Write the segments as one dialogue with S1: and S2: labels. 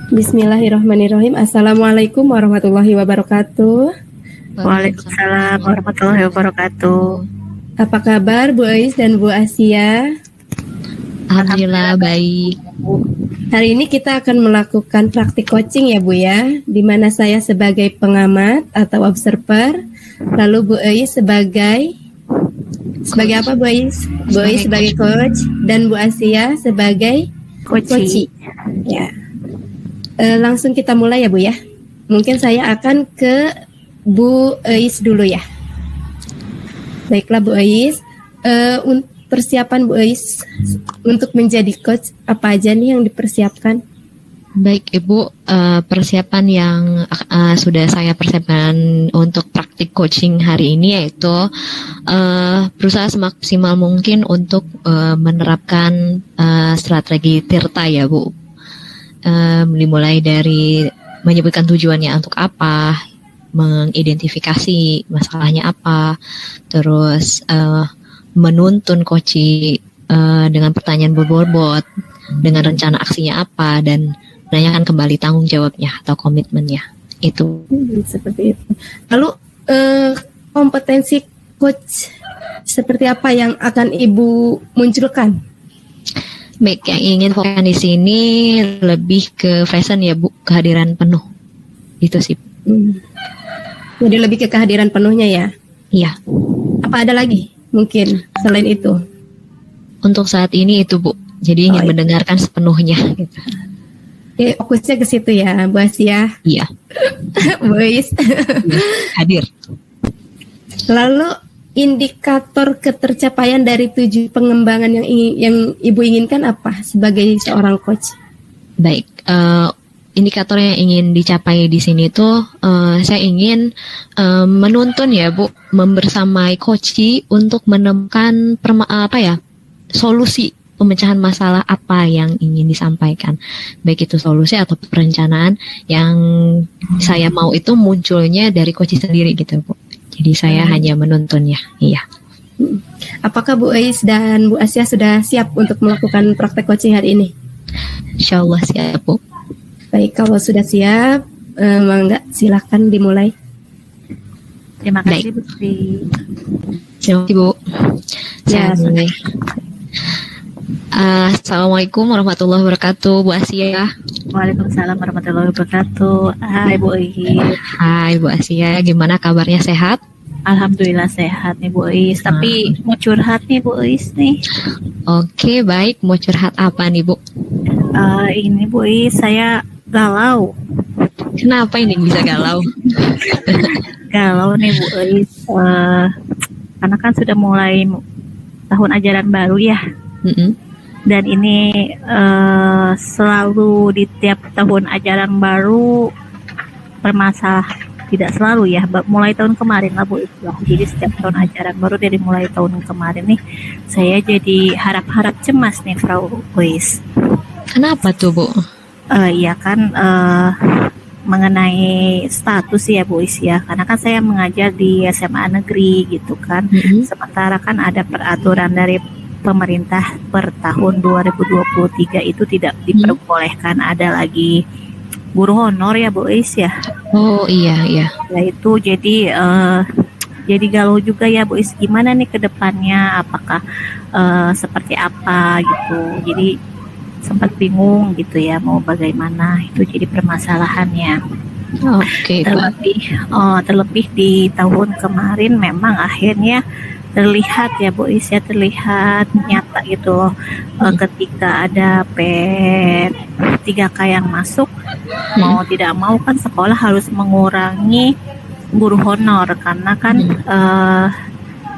S1: Bismillahirrahmanirrahim. Assalamualaikum warahmatullahi wabarakatuh.
S2: Waalaikumsalam warahmatullahi wabarakatuh.
S1: Apa kabar Bu Ais dan Bu Asia?
S3: Alhamdulillah baik.
S1: Hari ini kita akan melakukan praktik coaching ya Bu ya, di mana saya sebagai pengamat atau observer, lalu Bu Ais sebagai apa Bu Ais? Bu Ais sebagai coach dan Bu Asia sebagai coach. Ya. Langsung kita mulai ya Bu ya. Mungkin saya akan ke Bu Ais dulu ya. Baiklah Bu Ais, persiapan Bu Ais untuk menjadi coach apa aja nih yang dipersiapkan?
S3: Baik Ibu, persiapan yang sudah saya persiapkan untuk praktik coaching hari ini yaitu berusaha semaksimal mungkin untuk menerapkan strategi Tirta ya Bu. Dimulai dari menyebutkan tujuannya untuk apa, mengidentifikasi masalahnya apa, terus menuntun coach dengan pertanyaan berbobot, dengan rencana aksinya apa, dan menanyakan kembali tanggung jawabnya atau komitmennya. Itu.
S1: Seperti itu. Lalu kompetensi coach seperti apa yang akan Ibu munculkan?
S3: Baik, yang ingin fokuskan di sini lebih ke present ya Bu, kehadiran penuh. Itu sih.
S1: Jadi lebih ke kehadiran penuhnya ya?
S3: Iya.
S1: Apa ada lagi mungkin selain itu?
S3: Untuk saat ini itu Bu. Jadi ingin mendengarkan sepenuhnya. Gitu.
S1: Fokusnya ke situ ya, Bu Asia?
S3: Iya.
S1: Bu Ais.
S3: Hadir.
S1: Lalu indikator ketercapaian dari 7 pengembangan yang Ibu inginkan apa sebagai seorang coach?
S3: Baik, indikator yang ingin dicapai di sini tuh saya ingin menuntun ya Bu, membersamai coach untuk menemukan solusi pemecahan masalah apa yang ingin disampaikan. Baik itu solusi atau perencanaan yang saya mau itu munculnya dari coach sendiri gitu Bu. Jadi saya hanya menuntunnya, iya.
S1: Apakah Bu Ais dan Bu Asia sudah siap untuk melakukan praktek coaching hari ini?
S3: Insya Allah siap Bu.
S1: Baik, kalau sudah siap, mangga silakan dimulai.
S2: Terima kasih Bu Sri.
S3: Terima kasih Bu.
S1: Ya,
S3: Assalamualaikum warahmatullahi wabarakatuh, Bu Asia.
S2: Waalaikumsalam warahmatullahi wabarakatuh. Hai Bu Ais.
S3: Hai Bu Asia, gimana kabarnya, sehat?
S2: Alhamdulillah sehat nih Bu Ais. Tapi mau curhat nih Bu Ais nih.
S3: Oke, baik. Mau curhat apa nih Bu?
S2: Ini Bu Ais, saya galau.
S3: Kenapa ini bisa galau?
S2: Galau nih Bu Ais. Karena kan sudah mulai tahun ajaran baru ya. Dan ini selalu di tiap tahun ajaran baru bermasalah. Tidak selalu ya, mulai tahun kemarin lah Bu. Jadi setiap tahun ajaran baru dari mulai tahun kemarin nih, saya jadi harap-harap cemas nih Frau Ais.
S3: Kenapa tuh Bu?
S2: Ya kan mengenai status ya Bu Ais ya, karena kan saya mengajar di SMA negeri gitu kan. Sementara kan ada peraturan dari pemerintah per tahun 2023 itu tidak diperbolehkan ada lagi guru honor ya Bu Ais ya.
S3: Oh iya.
S2: Ya itu jadi galau juga ya Bu Ais, gimana nih ke depannya, apakah seperti apa gitu. Jadi sempat bingung gitu ya mau bagaimana, itu jadi permasalahannya.
S3: Oke.
S2: Terlebih di tahun kemarin memang akhirnya terlihat ya Bu Ais ya, terlihat nyata gitu loh. Ketika ada P3K yang masuk, mau tidak mau kan sekolah harus mengurangi guru honor karena kan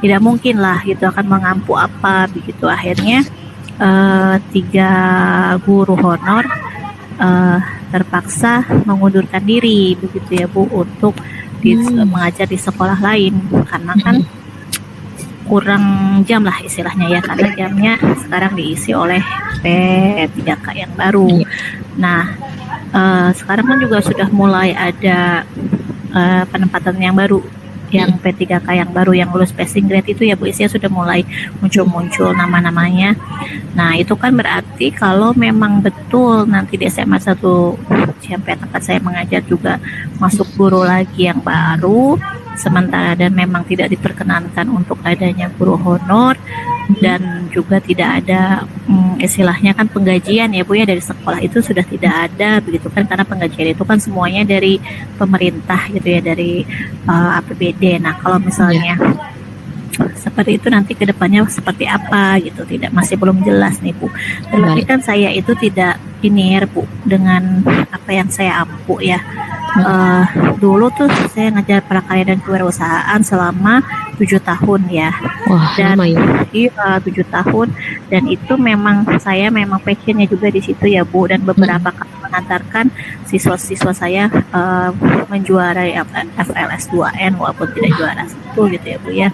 S2: tidak mungkin lah gitu akan mengampu apa begitu. Akhirnya 3 guru honor terpaksa mengundurkan diri begitu ya Bu, untuk mengajar di sekolah lain karena kan kurang jam lah istilahnya ya, karena jamnya sekarang diisi oleh P3K yang baru. Nah sekarang kan juga sudah mulai ada penempatan yang baru yang P3K yang baru yang lulus passing grade itu ya Bu Is, ya sudah mulai muncul-muncul nama-namanya. Nah itu kan berarti kalau memang betul nanti di SMA 1 sampai tempat saya mengajar juga masuk guru lagi yang baru, sementara dan memang tidak diperkenankan untuk adanya guru honor, dan juga tidak ada istilahnya kan penggajian ya Bu ya, dari sekolah itu sudah tidak ada begitu kan, karena penggajian itu kan semuanya dari pemerintah gitu ya, dari APBD. Nah kalau misalnya seperti itu nanti ke depannya seperti apa gitu, masih belum jelas nih Bu. Terlebih kan saya itu tidak Bu dengan apa yang saya ampu ya. Dulu tuh saya ngajar prakarya dan kewirausahaan selama 7 tahun ya.
S3: Wah,
S2: dan
S3: lama ya.
S2: iya 7 tahun, dan itu memang saya memang passionnya juga di situ ya Bu, dan beberapa kali mengantarkan siswa-siswa saya menjuarai FLS 2N walaupun tidak juara satu gitu ya Bu ya.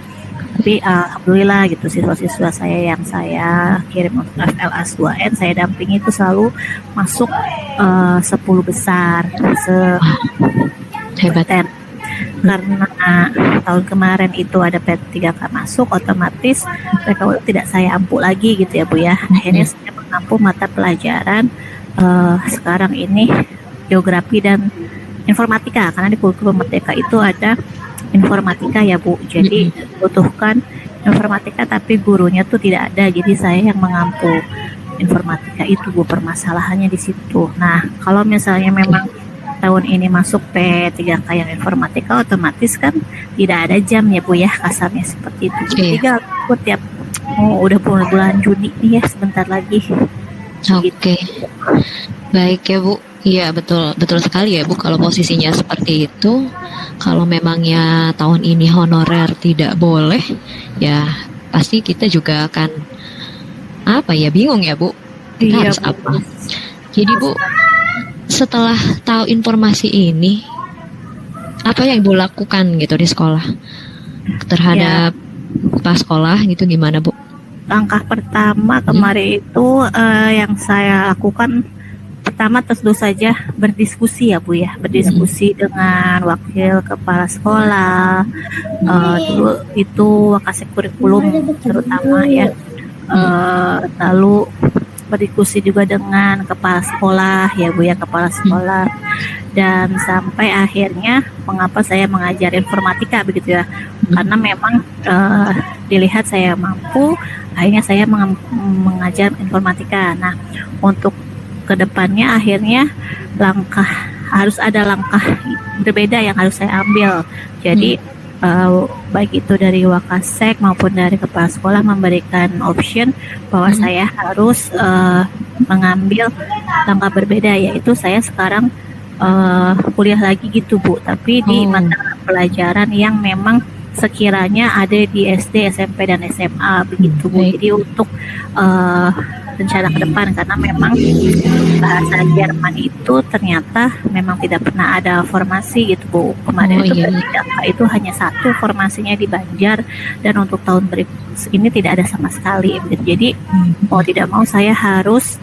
S2: Tapi alhamdulillah gitu, siswa-siswa saya yang saya kirim untuk FLS 2N saya dampingi itu selalu masuk 10 besar
S3: Hebat.
S2: Karena tahun kemarin itu ada P3K masuk, otomatis mereka tidak saya ampu lagi gitu ya Bu ya. Akhirnya saya mengampu mata pelajaran sekarang ini geografi dan informatika, karena di kurikulum Merdeka itu ada informatika ya Bu. Jadi butuhkan informatika tapi gurunya tuh tidak ada, jadi saya yang mengampu informatika itu Bu, permasalahannya di situ. Nah kalau misalnya memang tahun ini masuk P3K yang informatika, otomatis kan tidak ada jam ya Bu ya, kasarnya seperti itu. Jadi aku tiap udah bulan Juni nih ya, sebentar lagi.
S3: Oke. Baik ya Bu. Iya betul sekali ya Bu, kalau posisinya seperti itu. Kalau memangnya tahun ini honorer tidak boleh, ya pasti kita juga akan bingung ya Bu, kita harus apa. Jadi Bu, setelah tahu informasi ini, apa yang Ibu lakukan gitu di sekolah terhadap pas sekolah gitu, gimana Bu?
S2: Langkah pertama kemarin itu yang saya lakukan, pertama tentu saja berdiskusi ya Bu ya, berdiskusi dengan wakil kepala sekolah, dulu itu wakasek kurikulum terutama ya, lalu berdiskusi juga dengan kepala sekolah ya Bu ya, kepala sekolah, dan sampai akhirnya mengapa saya mengajar informatika begitu ya, karena memang dilihat saya mampu, akhirnya saya mengajar informatika. Nah untuk kedepannya akhirnya harus ada langkah berbeda yang harus saya ambil. Jadi baik itu dari Wakasek maupun dari kepala sekolah memberikan option bahwa saya harus mengambil langkah berbeda, yaitu saya sekarang kuliah lagi gitu Bu, tapi di mata pelajaran yang memang sekiranya ada di SD, SMP dan SMA begitu Bu. Jadi untuk rencana ke depan, karena memang bahasa Jerman itu ternyata memang tidak pernah ada formasi gitu Bu. Kemarin itu hanya satu formasinya di Banjar, dan untuk tahun berikut ini tidak ada sama sekali. Jadi mau tidak mau saya harus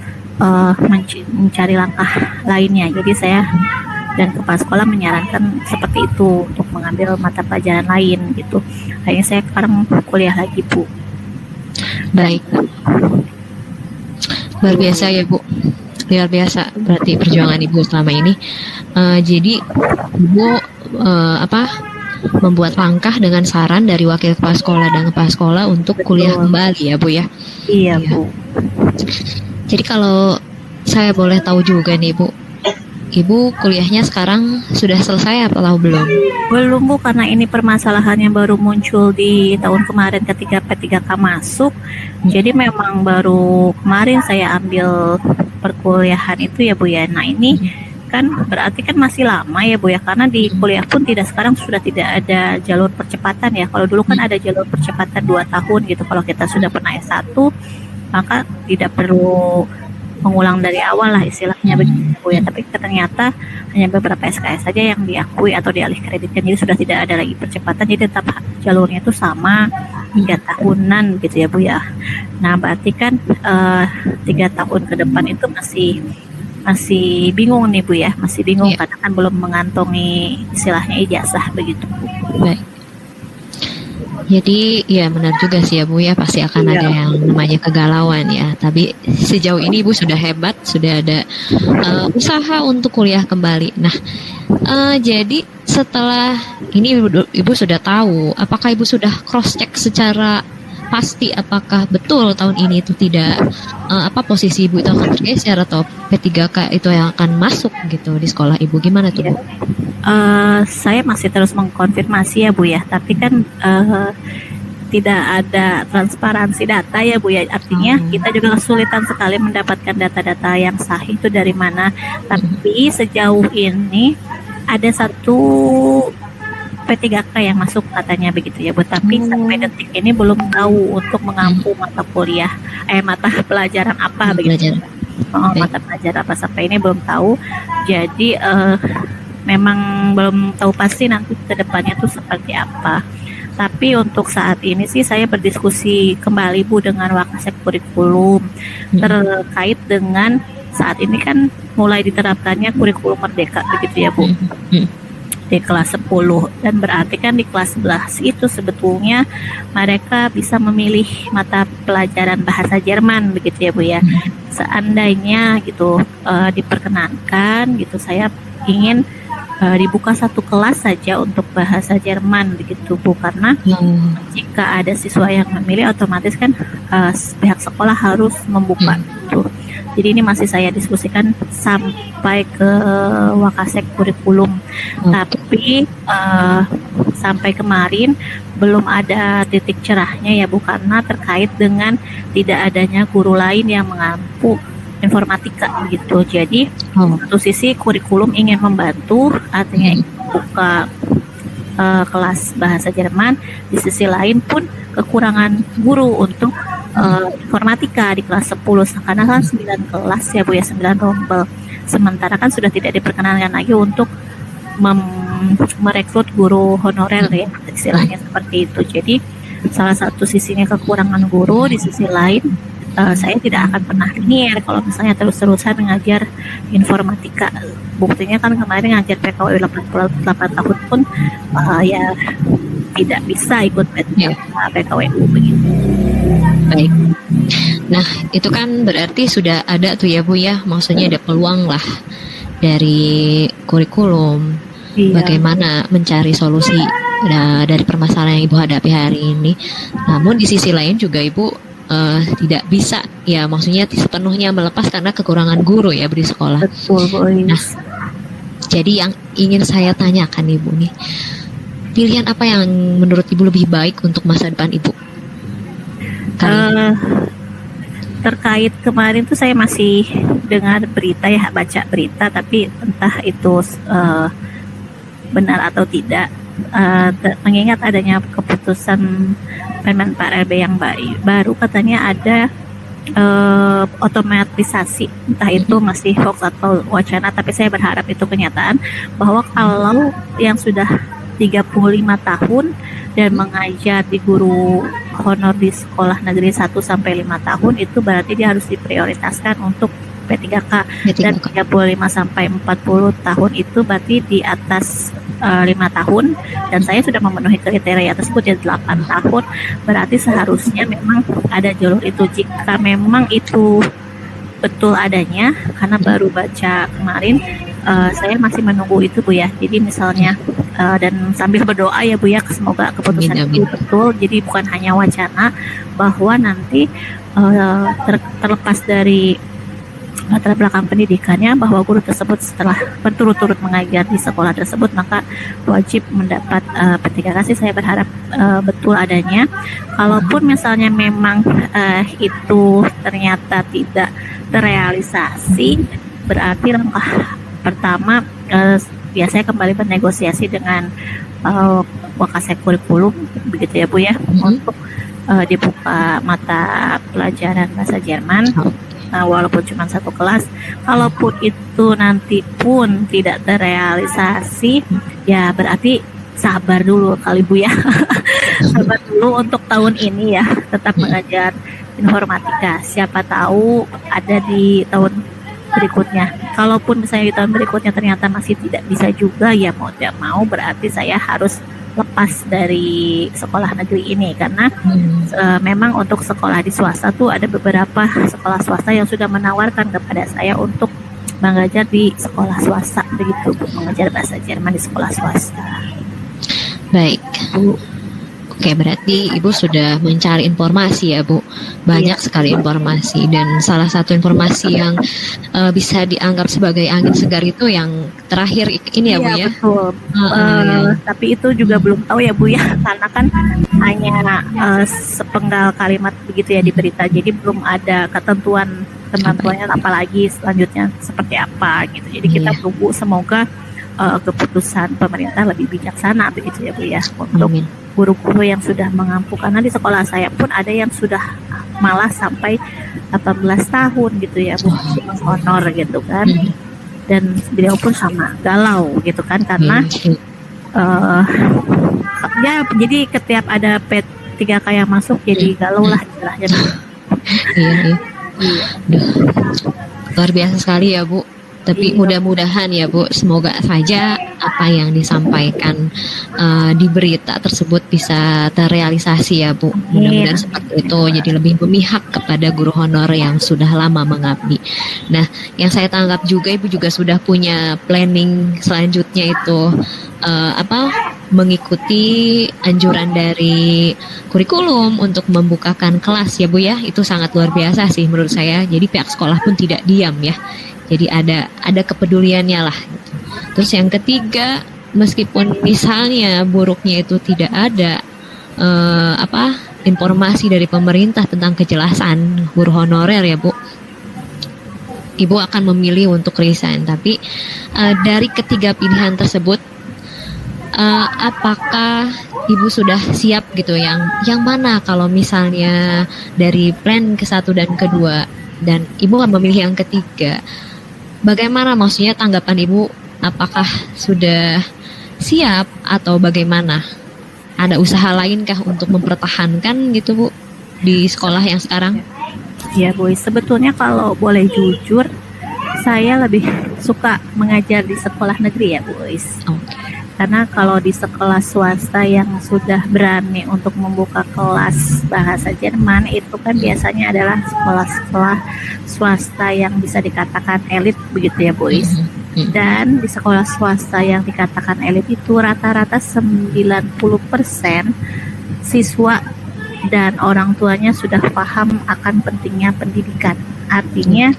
S2: mencari langkah lainnya. Jadi saya dan kepala sekolah menyarankan seperti itu untuk mengambil mata pelajaran lain gitu. Akhirnya saya sekarang kuliah lagi Bu.
S3: Baik. Luar biasa ya Bu, luar biasa berarti perjuangan Ibu selama ini. Jadi Ibu membuat langkah dengan saran dari wakil kepala sekolah dan kepala sekolah untuk kuliah kembali ya Bu ya.
S2: Iya Bu.
S3: Jadi kalau saya boleh tahu juga nih Bu, Ibu kuliahnya sekarang sudah selesai atau belum?
S2: Belum Bu, karena ini permasalahan yang baru muncul di tahun kemarin ketika P3K masuk. Jadi memang baru kemarin saya ambil perkuliahan itu ya Bu ya. Nah ini kan berarti kan masih lama ya Bu ya, karena di kuliah pun sekarang sudah tidak ada jalur percepatan ya. Kalau dulu kan ada jalur percepatan 2 tahun gitu. Kalau kita sudah pernah S1 maka tidak perlu mengulang dari awal lah istilahnya begitu ya. Tapi ternyata hanya beberapa SKS saja yang diakui atau dialih kreditkan, jadi sudah tidak ada lagi percepatan, jadi tetap jalurnya itu sama 3 tahunan gitu ya Bu ya. Nah berarti kan 3 tahun ke depan itu masih bingung nih Bu ya, masih bingung karena kan belum mengantongi istilahnya ijazah begitu Bu.
S3: Baik. Jadi ya benar juga sih ya Bu ya, pasti akan ada
S2: Iya.
S3: yang namanya kegalauan ya. Tapi sejauh ini Ibu sudah hebat, sudah ada usaha untuk kuliah kembali. Nah, jadi setelah ini Ibu sudah tahu, apakah Ibu sudah cross check secara pasti apakah betul tahun ini itu tidak posisi Ibu itu akan tergeser atau P3K itu yang akan masuk gitu di sekolah Ibu, gimana tuh Bu?
S2: Saya masih terus mengkonfirmasi ya Bu ya, tapi kan tidak ada transparansi data ya Bu ya, artinya kita juga kesulitan sekali mendapatkan data-data yang sahih itu dari mana. Tapi sejauh ini ada satu P3K yang masuk katanya begitu ya Bu, tapi sampai detik ini belum tahu untuk mengampu mata kuliah, mata pelajaran apa begitu. Mata pelajaran apa sampai ini belum tahu. Jadi memang belum tahu pasti nanti ke depannya tuh seperti apa. Tapi untuk saat ini sih saya berdiskusi kembali Bu dengan Wakasek Kurikulum terkait dengan saat ini kan mulai diterapkannya kurikulum merdeka begitu ya Bu. Di kelas 10 dan berarti kan di kelas 11 itu sebetulnya mereka bisa memilih mata pelajaran bahasa Jerman begitu ya Bu ya. Seandainya gitu diperkenankan gitu, saya ingin dibuka satu kelas saja untuk bahasa Jerman begitu Bu, karena jika ada siswa yang memilih otomatis kan pihak sekolah harus membuka gitu. Jadi ini masih saya diskusikan sampai ke Wakasek Kurikulum, tapi sampai kemarin belum ada titik cerahnya ya Bu, karena terkait dengan tidak adanya guru lain yang mengampu informatika gitu. Jadi satu sisi kurikulum ingin membantu, artinya ingin membuka kelas bahasa Jerman, di sisi lain pun kekurangan guru untuk informatika di kelas 10 karena kan 9 kelas ya Bu ya, 9 rombel. Sementara kan sudah tidak diperkenankan lagi untuk merekrut guru honorer ya, istilahnya seperti itu. Jadi salah satu sisinya kekurangan guru, di sisi lain saya tidak akan pernah linear kalau misalnya terus-terusan mengajar informatika. Buktinya kan kemarin ngajar PKW 88 tahun pun ya tidak bisa ikut PKWU begitu.
S3: Baik. Nah, itu kan berarti sudah ada tuh ya Bu ya, maksudnya ada peluang lah dari kurikulum. Bagaimana mencari solusi dari permasalahan yang Ibu hadapi hari ini. Namun di sisi lain juga Ibu tidak bisa ya, maksudnya sepenuhnya melepas karena kekurangan guru ya di sekolah.
S2: Betul Bu.
S3: Nah, jadi yang ingin saya tanyakan Ibu nih, pilihan apa yang menurut Ibu lebih baik untuk masa depan Ibu?
S2: Terkait kemarin tuh saya masih dengar berita ya, baca berita, tapi entah itu benar atau tidak. Mengingat adanya keputusan Permen Pak RB yang baru, katanya ada otomatisasi, entah itu masih hoax atau wacana, tapi saya berharap itu kenyataan bahwa kalau yang sudah 35 tahun dan mengajar di guru honor di sekolah negeri 1 sampai 5 tahun itu berarti dia harus diprioritaskan untuk P3K. Dan 35 sampai 40 tahun itu berarti di atas 5 tahun, dan saya sudah memenuhi kriteria tersebut ya 8 tahun, berarti seharusnya memang ada jalur itu jika memang itu betul adanya, karena baru baca kemarin. Saya masih menunggu itu Bu ya, jadi misalnya dan sambil berdoa ya Bu ya, semoga keputusan itu betul, jadi bukan hanya wacana bahwa nanti terlepas dari latar belakang pendidikannya, bahwa guru tersebut setelah berturut-turut mengajar di sekolah tersebut maka wajib mendapat P3K. Saya berharap betul adanya. Kalaupun misalnya memang itu ternyata tidak terrealisasi, berarti langkah pertama ya saya kembali bernegosiasi dengan Wakasek Kurikulum begitu ya Bu ya, untuk dibuka mata pelajaran bahasa Jerman. Walaupun cuma satu kelas, kalaupun itu nanti pun tidak terrealisasi, ya berarti sabar dulu kali Bu ya. Sabar dulu untuk tahun ini ya, tetap mengajar informatika. Siapa tahu ada di tahun berikutnya. Kalaupun misalnya di tahun berikutnya ternyata masih tidak bisa juga, ya mau tidak mau berarti saya harus lepas dari sekolah negeri ini karena memang untuk sekolah di swasta tuh ada beberapa sekolah swasta yang sudah menawarkan kepada saya untuk mengajar di sekolah swasta begitu Bu, mengajar bahasa Jerman di sekolah swasta.
S3: Baik. Oke, berarti Ibu sudah mencari informasi ya Bu. Banyak sekali informasi, dan salah satu informasi yang bisa dianggap sebagai angin segar itu yang terakhir ini ya Bu ya.
S2: Betul. Tapi itu juga belum tahu ya Bu ya, karena kan hanya sepenggal kalimat begitu ya di berita. Jadi belum ada ketentuannya apalagi selanjutnya seperti apa gitu. Jadi kita tunggu, semoga keputusan pemerintah lebih bijaksana begitu ya Bu ya, untuk guru-guru yang sudah mengampu, karena di sekolah saya pun ada yang sudah malah sampai 18 tahun gitu ya Bu, honor gitu kan, dan beliau pun sama galau gitu kan, karena ya jadi setiap ada P3K yang masuk jadi galau lah istilahnya.
S3: Iya. Luar biasa sekali ya Bu. Tapi mudah-mudahan ya Bu, semoga saja apa yang disampaikan di berita tersebut bisa terrealisasi ya Bu. Mudah-mudahan seperti itu, jadi lebih memihak kepada guru honor yang sudah lama mengabdi. Nah, yang saya tangkap juga Ibu juga sudah punya planning selanjutnya itu mengikuti anjuran dari kurikulum untuk membukakan kelas ya Bu ya. Itu sangat luar biasa sih menurut saya. Jadi pihak sekolah pun tidak diam ya. Jadi ada kepeduliannya lah gitu. Terus yang ketiga, meskipun misalnya buruknya itu tidak ada informasi dari pemerintah tentang kejelasan guru honorer ya Bu, Ibu akan memilih untuk resign. Tapi dari ketiga pilihan tersebut, apakah Ibu sudah siap gitu, yang mana kalau misalnya dari plan ke-1 dan kedua, dan Ibu akan memilih yang ketiga? Bagaimana maksudnya tanggapan Ibu? Apakah sudah siap atau bagaimana? Ada usaha lainkah untuk mempertahankan gitu Bu di sekolah yang sekarang?
S2: Ya Bu, sebetulnya kalau boleh jujur, saya lebih suka mengajar di sekolah negeri ya Bu. Karena kalau di sekolah swasta yang sudah berani untuk membuka kelas bahasa Jerman, itu kan biasanya adalah sekolah-sekolah swasta yang bisa dikatakan elit begitu ya Bu. Dan di sekolah swasta yang dikatakan elit itu rata-rata 90% siswa dan orang tuanya sudah paham akan pentingnya pendidikan. Artinya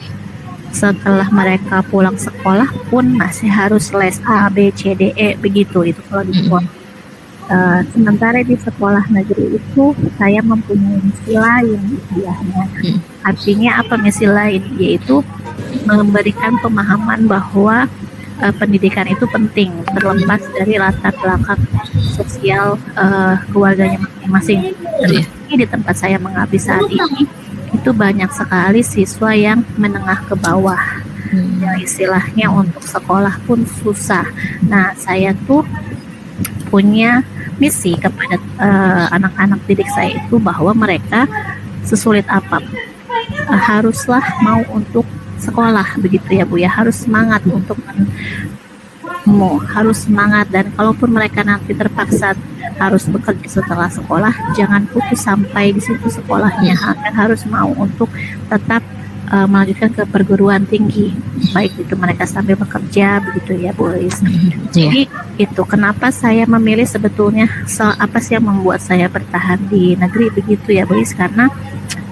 S2: setelah mereka pulang sekolah pun masih harus les A, B, C, D, E begitu, itu kalau di sekolah. Sementara di sekolah negeri itu saya mempunyai misi lain istilahnya. Artinya apa misi lain? Yaitu memberikan pemahaman bahwa pendidikan itu penting, terlepas dari latar belakang sosial keluarganya masing-masing. Terus di tempat saya mengabdi saat ini, itu banyak sekali siswa yang menengah ke bawah, yang istilahnya untuk sekolah pun susah. Nah, saya tuh punya misi kepada anak-anak didik saya itu bahwa mereka sesulit apa haruslah mau untuk sekolah begitu ya Bu ya, harus semangat untuk harus semangat, dan kalaupun mereka nanti terpaksa harus bekerja setelah sekolah, jangan putus sampai di situ sekolahnya, harus mau untuk tetap melanjutkan ke perguruan tinggi, baik itu mereka sambil bekerja begitu ya Bu Lis. Jadi itu kenapa saya memilih sebetulnya apa sih yang membuat saya bertahan di negeri begitu ya Bu Lis, karena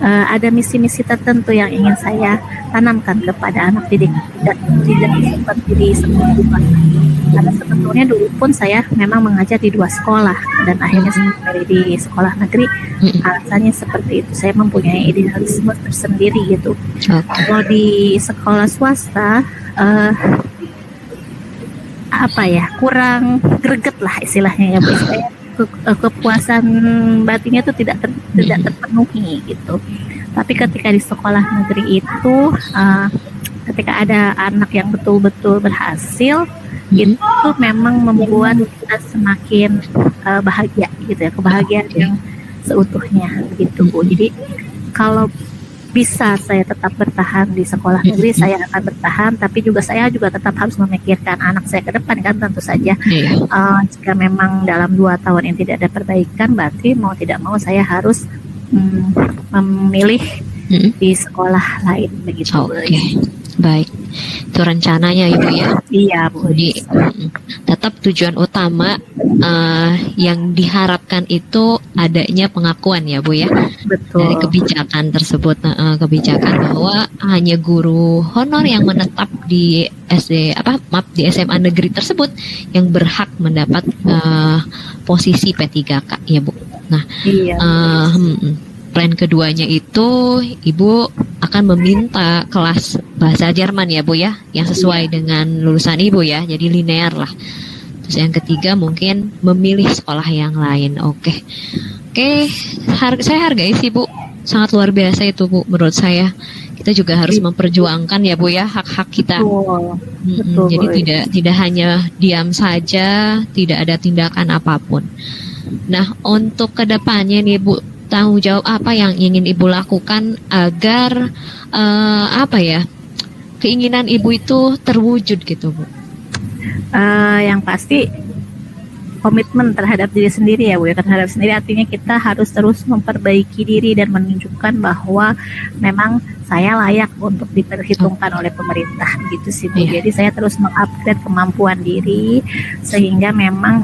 S2: ada misi-misi tertentu yang ingin saya tanamkan kepada anak didik, tidak seperti di sekolah. Karena sebetulnya dulu pun saya memang mengajar di 2 sekolah dan akhirnya saya di sekolah negeri. Alasannya seperti itu, saya mempunyai idealisme tersendiri gitu. Kalau di sekolah swasta kurang greget lah istilahnya ya Bu. Saya kepuasan batinnya itu tidak terpenuhi gitu. Tapi ketika di sekolah negeri itu ketika ada anak yang betul-betul berhasil, itu memang membuat kita semakin bahagia gitu ya, kebahagiaan yang seutuhnya gitu Bu. Jadi kalau bisa saya tetap bertahan di sekolah negeri, saya akan bertahan, tapi saya juga tetap harus memikirkan anak saya ke depan kan, tentu saja. Jika memang dalam 2 tahun ini tidak ada perbaikan, berarti mau tidak mau saya harus memilih di sekolah lain begitu.
S3: Oke. Baik, itu rencananya Ibu ya.
S2: Iya Bu.
S3: Jadi tetap tujuan utama yang diharapkan itu adanya pengakuan ya Bu ya.
S2: Betul.
S3: Dari kebijakan tersebut, kebijakan bahwa hanya guru honor yang menetap di di SMA negeri tersebut yang berhak mendapat posisi P3K ya Bu. Nah,
S2: iya.
S3: Plan keduanya itu Ibu akan meminta kelas bahasa Jerman ya Bu ya, yang sesuai dengan lulusan Ibu ya, jadi linear lah. Terus yang ketiga mungkin memilih sekolah yang lain. Oke, saya hargai sih Bu, sangat luar biasa itu Bu menurut saya. Kita juga harus memperjuangkan ya Bu ya hak-hak kita.
S2: Betul,
S3: jadi tidak hanya diam saja, tidak ada tindakan apapun. Nah, untuk kedepannya nih Bu, tanggung jawab apa yang ingin Ibu lakukan agar keinginan Ibu itu terwujud gitu Bu?
S2: Yang pasti komitmen terhadap diri sendiri ya Bu ya, terhadap sendiri artinya kita harus terus memperbaiki diri dan menunjukkan bahwa memang saya layak untuk diperhitungkan oleh pemerintah gitu sih Bu. Jadi saya terus mengupgrade kemampuan diri sehingga memang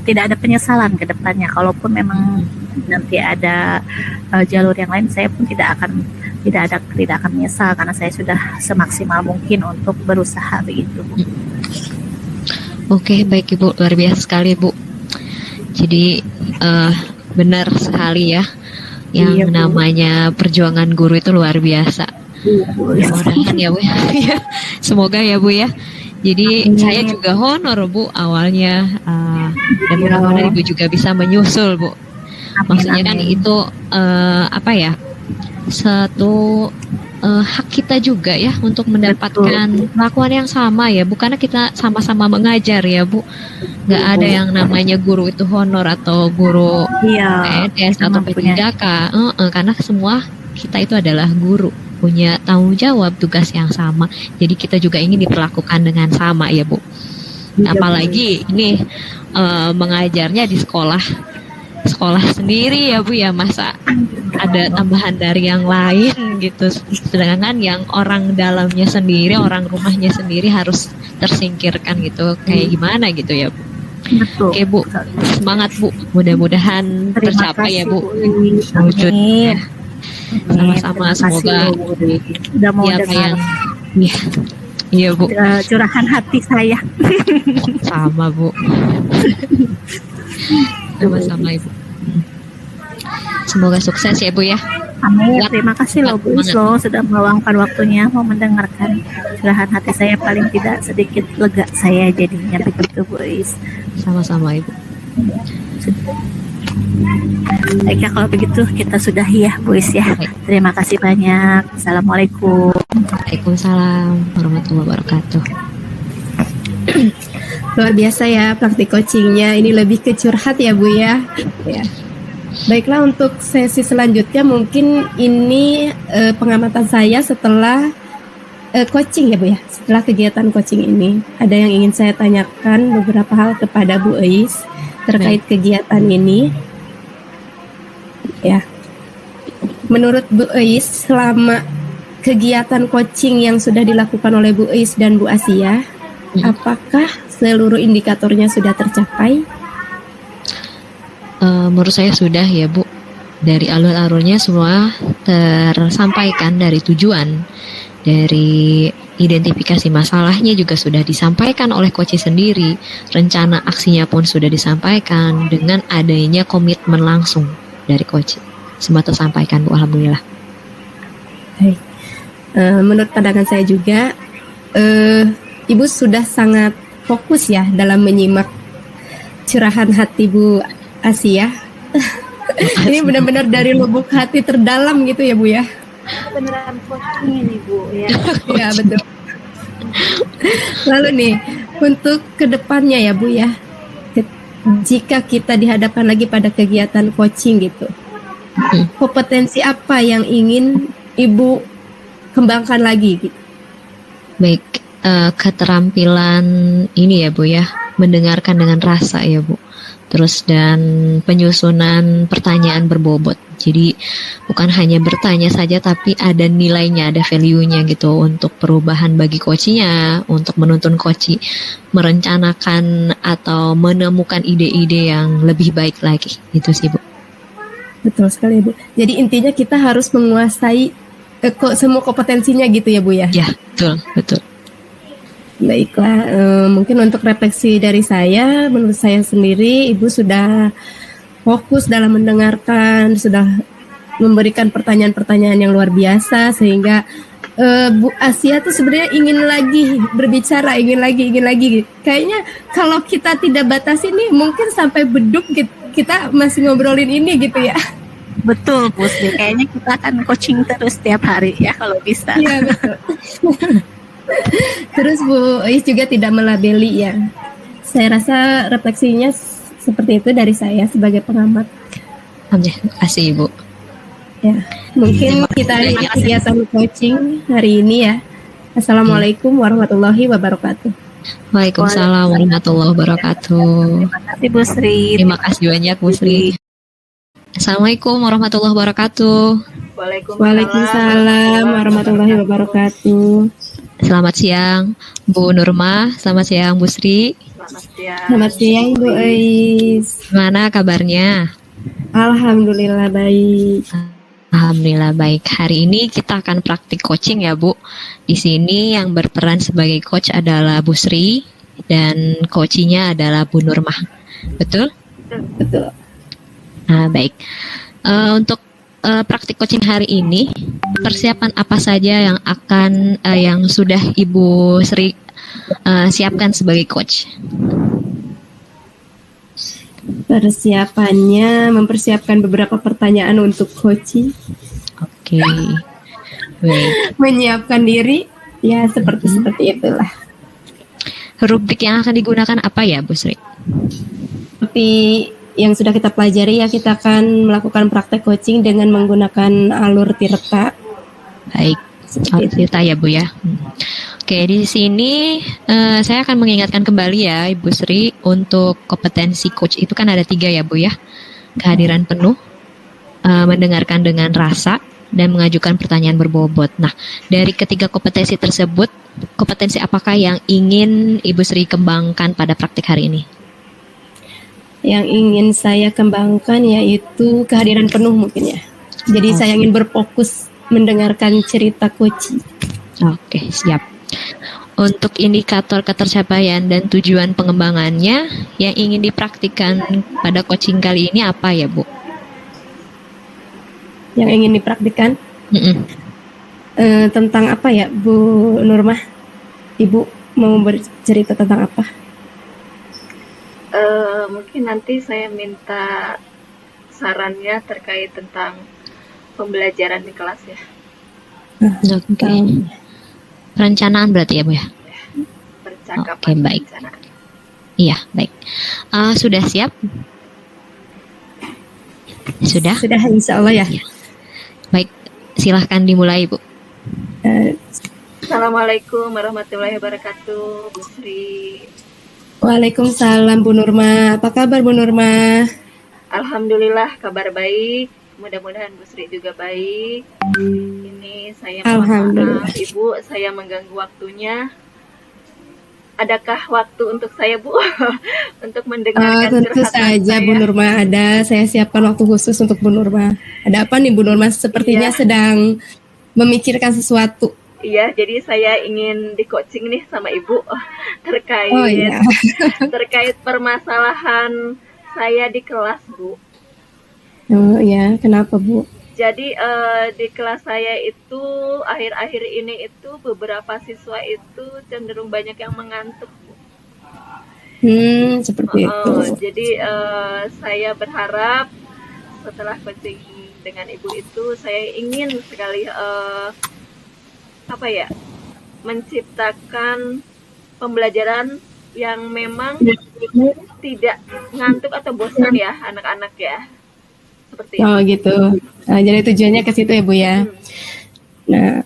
S2: tidak ada penyesalan ke depannya. Kalaupun memang nanti ada jalur yang lain, saya pun tidak akan menyesal karena saya sudah semaksimal mungkin untuk berusaha begitu Bu.
S3: Oke, baik Ibu, luar biasa sekali Bu. Jadi benar sekali ya, yang namanya perjuangan guru itu luar biasa. Mudah-mudahan ya Bu ya. Semoga ya Bu ya. Jadi saya juga honor Bu awalnya, dan mudah-mudahan Ibu juga bisa menyusul Bu. Maksudnya kan itu satu hak kita juga ya untuk mendapatkan perlakuan yang sama ya, bukannya kita sama-sama mengajar ya Bu. Nggak ada yang namanya guru itu honor atau guru PNS atau P3K, karena semua kita itu adalah guru, punya tanggung jawab tugas yang sama. Jadi kita juga ingin diperlakukan dengan sama ya Bu. Apalagi ini mengajarnya di sekolah sendiri ya Bu ya, masa ada tambahan dari yang lain gitu, sedangkan yang orang dalamnya sendiri, orang rumahnya sendiri harus tersingkirkan gitu, kayak gimana gitu ya Bu.
S2: Betul.
S3: Oke Bu, semangat Bu, mudah-mudahan tercapai ya Bu, wujud ya. Sama-sama, semoga iya Bu,
S2: curahan hati saya.
S3: sama Bu. Sama-sama Ibu. Semoga sukses ya Bu ya.
S2: Amin. Terima kasih loh Bu Islo sudah meluangkan waktunya mau mendengarkan curahan hati saya, paling tidak sedikit lega saya jadinya begitu Bu Is.
S3: Sama-sama Ibu.
S2: Baiklah kalau begitu kita sudahi ya Bu Is ya. Terima kasih banyak. Assalamualaikum.
S3: Waalaikumsalam warahmatullahi wabarakatuh.
S1: Luar biasa ya praktik coachingnya. Ini lebih ke curhat ya Bu ya. Baiklah, untuk sesi selanjutnya mungkin ini pengamatan saya setelah coaching ya Bu ya. Setelah kegiatan coaching ini, ada yang ingin saya tanyakan beberapa hal kepada Bu Eis terkait kegiatan ini. Ya, menurut Bu Eis, selama kegiatan coaching yang sudah dilakukan oleh Bu Eis dan Bu Asia, apakah seluruh indikatornya sudah tercapai?
S3: Menurut saya sudah ya Bu. Dari alur-alurnya semua tersampaikan, dari tujuan, dari identifikasi masalahnya juga sudah disampaikan oleh coach sendiri. Rencana aksinya pun sudah disampaikan dengan adanya komitmen langsung dari coach. Semua tersampaikan Bu, alhamdulillah.
S1: Baik. Menurut pandangan saya juga, Ibu sudah sangat fokus ya dalam menyimak curahan hati Bu Asia. Ini benar-benar dari lubuk hati terdalam gitu ya Bu ya.
S2: Beneran coaching ini Bu ya.
S1: Ya betul. Lalu nih untuk kedepannya ya Bu ya, jika kita dihadapkan lagi pada kegiatan coaching gitu, kompetensi apa yang ingin Ibu kembangkan lagi gitu?
S3: Baik, keterampilan ini ya Bu ya, mendengarkan dengan rasa ya Bu. Terus dan penyusunan pertanyaan berbobot. Jadi bukan hanya bertanya saja tapi ada nilainya, ada value-nya gitu untuk perubahan bagi coachnya, untuk menuntun coach merencanakan atau menemukan ide-ide yang lebih baik lagi. Itu sih Bu.
S1: Betul sekali Bu. Jadi intinya kita harus menguasai semua kompetensinya gitu ya Bu ya?
S3: Ya, betul, betul.
S1: Baiklah, mungkin untuk refleksi dari saya, menurut saya sendiri, Ibu sudah fokus dalam mendengarkan, sudah memberikan pertanyaan-pertanyaan yang luar biasa, sehingga Bu Asia tuh sebenarnya ingin lagi berbicara, ingin lagi. Kayaknya kalau kita tidak batasi nih, mungkin sampai beduk kita masih ngobrolin ini gitu ya.
S2: Betul Bu Sri, kayaknya kita akan coaching terus tiap hari ya kalau bisa.
S1: Iya betul. Terus Bu Is juga tidak melabeli ya. Saya rasa refleksinya seperti itu dari saya sebagai pengamat.
S3: Terima kasih Ibu.
S1: Ya, mungkin kita akhiri kegiatan coaching hari ini ya. Assalamualaikum warahmatullahi wabarakatuh.
S3: Waalaikumsalam warahmatullahi wabarakatuh.
S2: Terima kasih Bu Sri.
S3: Terima kasih banyak Bu Sri. Assalamualaikum warahmatullahi wabarakatuh.
S1: Waalaikumsalam warahmatullahi wabarakatuh.
S3: Selamat siang Bu Nurma, selamat siang Bu Sri.
S1: Selamat siang Bu Ais.
S3: Gimana kabarnya?
S1: Alhamdulillah baik.
S3: Alhamdulillah baik. Hari ini kita akan praktik coaching ya Bu. Di sini yang berperan sebagai coach adalah Bu Sri dan coachingnya adalah Bu Nurma. Betul?
S1: Betul.
S3: Nah baik. Untuk praktik coaching hari ini, persiapan apa saja yang akan yang sudah Ibu Sri siapkan sebagai coach?
S1: Persiapannya mempersiapkan beberapa pertanyaan untuk coaching.
S3: Oke. Baik.
S1: Menyiapkan diri ya seperti itulah.
S3: Rubrik yang akan digunakan apa ya Bu Sri?
S1: Seperti yang sudah kita pelajari ya, kita akan melakukan praktek coaching dengan menggunakan alur tirta.
S3: Baik, alur tirta ya Bu ya. Oke, di sini saya akan mengingatkan kembali ya Ibu Sri, untuk kompetensi coach itu kan ada 3 ya Bu ya. Kehadiran penuh, mendengarkan dengan rasa, dan mengajukan pertanyaan berbobot. Nah, dari ketiga kompetensi tersebut, kompetensi apakah yang ingin Ibu Sri kembangkan pada praktik hari ini?
S1: Yang ingin saya kembangkan yaitu kehadiran penuh mungkin ya. Jadi saya ingin berfokus mendengarkan cerita coach.
S3: Oke, siap. Untuk indikator ketercapaian dan tujuan pengembangannya yang ingin dipraktikkan pada coaching kali ini apa ya Bu?
S1: Yang ingin dipraktikkan? Tentang apa ya Bu Nurmah? Ibu mau bercerita tentang apa?
S4: Mungkin nanti saya minta sarannya terkait tentang pembelajaran di kelas ya.
S3: Oke. Perencanaan berarti ya Bu ya?
S4: Percakapan.
S3: Oke, baik. Iya, baik. Sudah siap? Sudah?
S1: Sudah, insya Allah ya.
S3: Baik, silahkan dimulai Bu.
S4: Assalamualaikum warahmatullahi wabarakatuh, Bu Sri.
S1: Waalaikumsalam Bu Nurma. Apa kabar Bu Nurma?
S4: Alhamdulillah kabar baik. Mudah-mudahan Bu Sri juga baik. Ini saya mohon maaf Ibu, saya mengganggu waktunya. Adakah waktu untuk saya Bu untuk mendengarkan
S1: tentu saja
S4: saya?
S1: Bu Nurma ada. Saya siapkan waktu khusus untuk Bu Nurma. Ada apa nih Bu Nurma? Sepertinya sedang memikirkan sesuatu.
S4: Iya, jadi saya ingin di coaching nih sama Ibu terkait terkait permasalahan saya di kelas Bu.
S1: Oh ya, kenapa Bu?
S4: Jadi di kelas saya itu akhir-akhir ini itu beberapa siswa itu cenderung banyak yang mengantuk Bu.
S1: Seperti itu.
S4: Jadi saya berharap setelah coaching dengan Ibu itu saya ingin sekali menciptakan pembelajaran yang memang tidak ngantuk atau bosan ya anak-anak ya, seperti itu.
S1: Oh gitu. Jadi tujuannya ke situ ya Bu ya. Nah,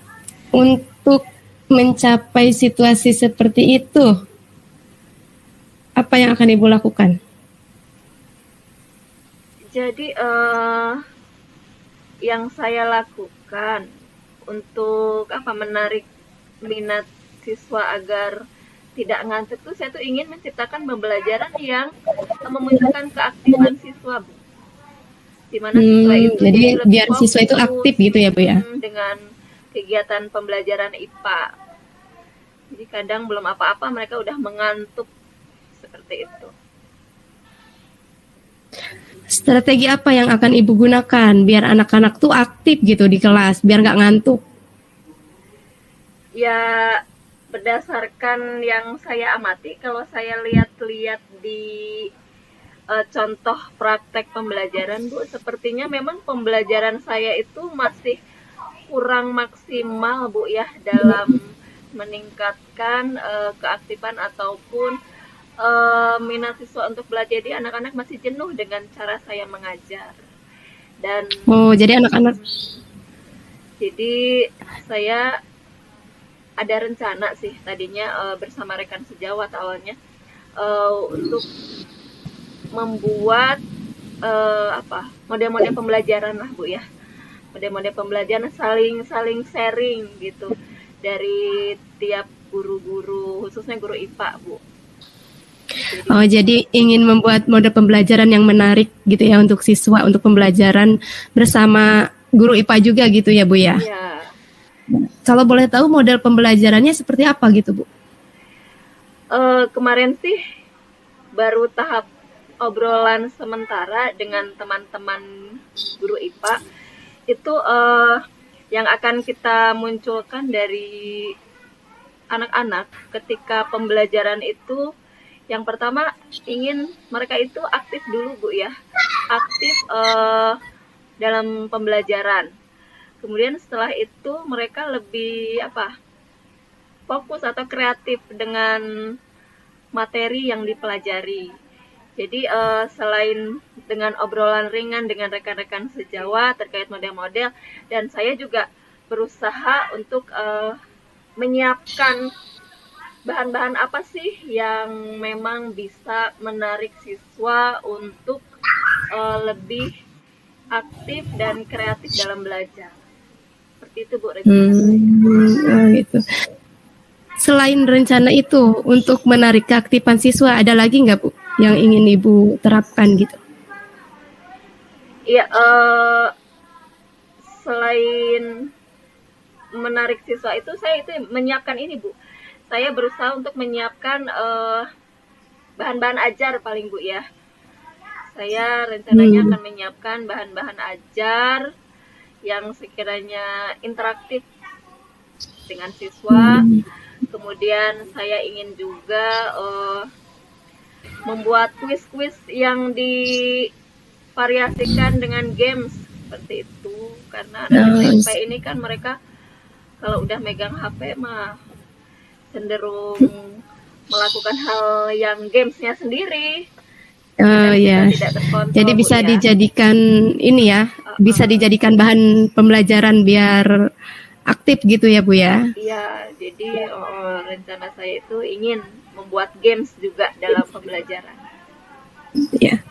S1: untuk mencapai situasi seperti itu, apa yang akan Ibu lakukan?
S4: Jadi yang saya lakukan untuk menarik minat siswa agar tidak ngantuk tuh, saya tuh ingin menciptakan pembelajaran yang memunculkan keaktifan siswa, Bu. Di mana siswa itu
S1: Jadi
S4: lebih
S1: biar siswa itu
S4: fokus,
S1: aktif gitu ya Bu ya?
S4: dengan kegiatan pembelajaran IPA. Jadi kadang belum apa-apa mereka udah mengantuk seperti itu.
S1: Strategi apa yang akan Ibu gunakan biar anak-anak tuh aktif gitu di kelas, biar nggak ngantuk?
S4: Ya, berdasarkan yang saya amati, kalau saya lihat-lihat di contoh praktek pembelajaran, Bu, sepertinya memang pembelajaran saya itu masih kurang maksimal, Bu, ya, dalam meningkatkan keaktifan ataupun minat siswa untuk belajar. Jadi anak-anak masih jenuh dengan cara saya mengajar. Dan
S1: jadi anak-anak.
S4: Jadi saya ada rencana sih tadinya bersama rekan sejawat awalnya untuk membuat model-model pembelajaran lah, Bu, ya. Model-model pembelajaran saling sharing gitu dari tiap guru-guru, khususnya guru IPA, Bu.
S1: Jadi ingin membuat model pembelajaran yang menarik gitu ya untuk siswa, untuk pembelajaran bersama guru IPA juga gitu ya Bu ya?
S4: Iya.
S1: Kalau boleh tahu model pembelajarannya seperti apa gitu Bu?
S4: Kemarin sih baru tahap obrolan sementara dengan teman-teman guru IPA. Itu yang akan kita munculkan dari anak-anak ketika pembelajaran itu. Yang pertama, ingin mereka itu aktif dulu, Bu, ya. Aktif dalam pembelajaran. Kemudian setelah itu mereka lebih fokus atau kreatif dengan materi yang dipelajari. Jadi selain dengan obrolan ringan dengan rekan-rekan sejawat terkait model-model, dan saya juga berusaha untuk menyiapkan bahan-bahan apa sih yang memang bisa menarik siswa untuk lebih aktif dan kreatif dalam belajar. Seperti itu, Bu, rencana.
S1: Gitu. Selain rencana itu untuk menarik keaktifan siswa, ada lagi nggak Bu yang ingin Ibu terapkan gitu?
S4: Iya, selain menarik siswa itu, saya itu menyiapkan ini, Bu. Saya berusaha untuk menyiapkan bahan-bahan ajar paling, Bu, ya. Saya rencananya akan menyiapkan bahan-bahan ajar yang sekiranya interaktif dengan siswa. Kemudian saya ingin juga membuat kuis-kuis yang divariasikan dengan games seperti itu. Karena anak SMP ini kan mereka kalau udah megang HP mah cenderung melakukan hal yang gamesnya sendiri.
S1: Ya. Jadi bisa dijadikan ini ya, bisa dijadikan bahan pembelajaran biar aktif gitu ya Bu ya?
S4: Iya, jadi rencana saya itu ingin membuat games juga dalam pembelajaran.
S1: Ya.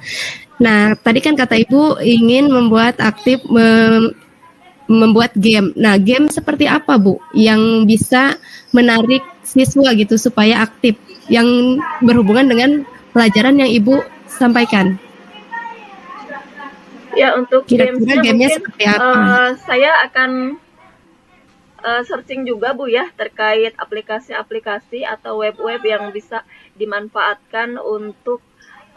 S1: Nah, tadi kan kata Ibu ingin membuat aktif membuat game. Nah, game seperti apa Bu yang bisa menarik siswa gitu supaya aktif, yang berhubungan dengan pelajaran yang Ibu sampaikan?
S4: Ya, untuk
S1: kira-kira gamenya seperti apa?
S4: Saya akan searching juga, Bu, ya, terkait aplikasi-aplikasi atau web-web yang bisa dimanfaatkan untuk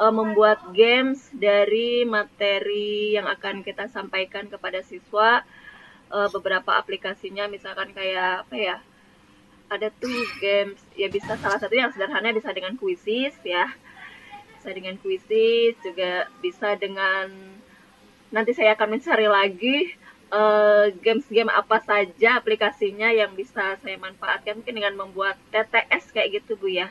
S4: membuat games dari materi yang akan kita sampaikan kepada siswa. Beberapa aplikasinya misalkan kayak ada tuh games, ya bisa salah satu yang sederhana bisa dengan Quizzes, ya. Bisa dengan Quizzes, juga bisa dengan, nanti saya akan mencari lagi games-game apa saja aplikasinya yang bisa saya manfaatkan, mungkin dengan membuat TTS kayak gitu, Bu, ya.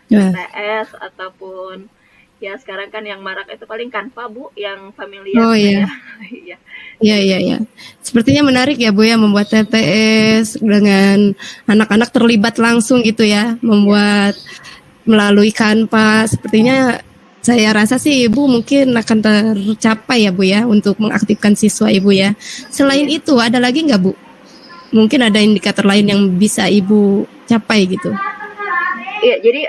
S4: TTS ataupun Ya sekarang kan yang marak itu paling Canva Bu, yang familiar
S1: Oh iya.
S4: saya. Iya.
S1: Iya, iya, iya. Sepertinya menarik ya Bu ya membuat TTS dengan anak-anak terlibat langsung gitu ya, membuat melalui Canva. Sepertinya saya rasa sih Ibu mungkin akan tercapai ya Bu ya untuk mengaktifkan siswa Ibu ya. Selain itu ada lagi nggak Bu? Mungkin ada indikator lain yang bisa Ibu capai gitu.
S4: Iya, jadi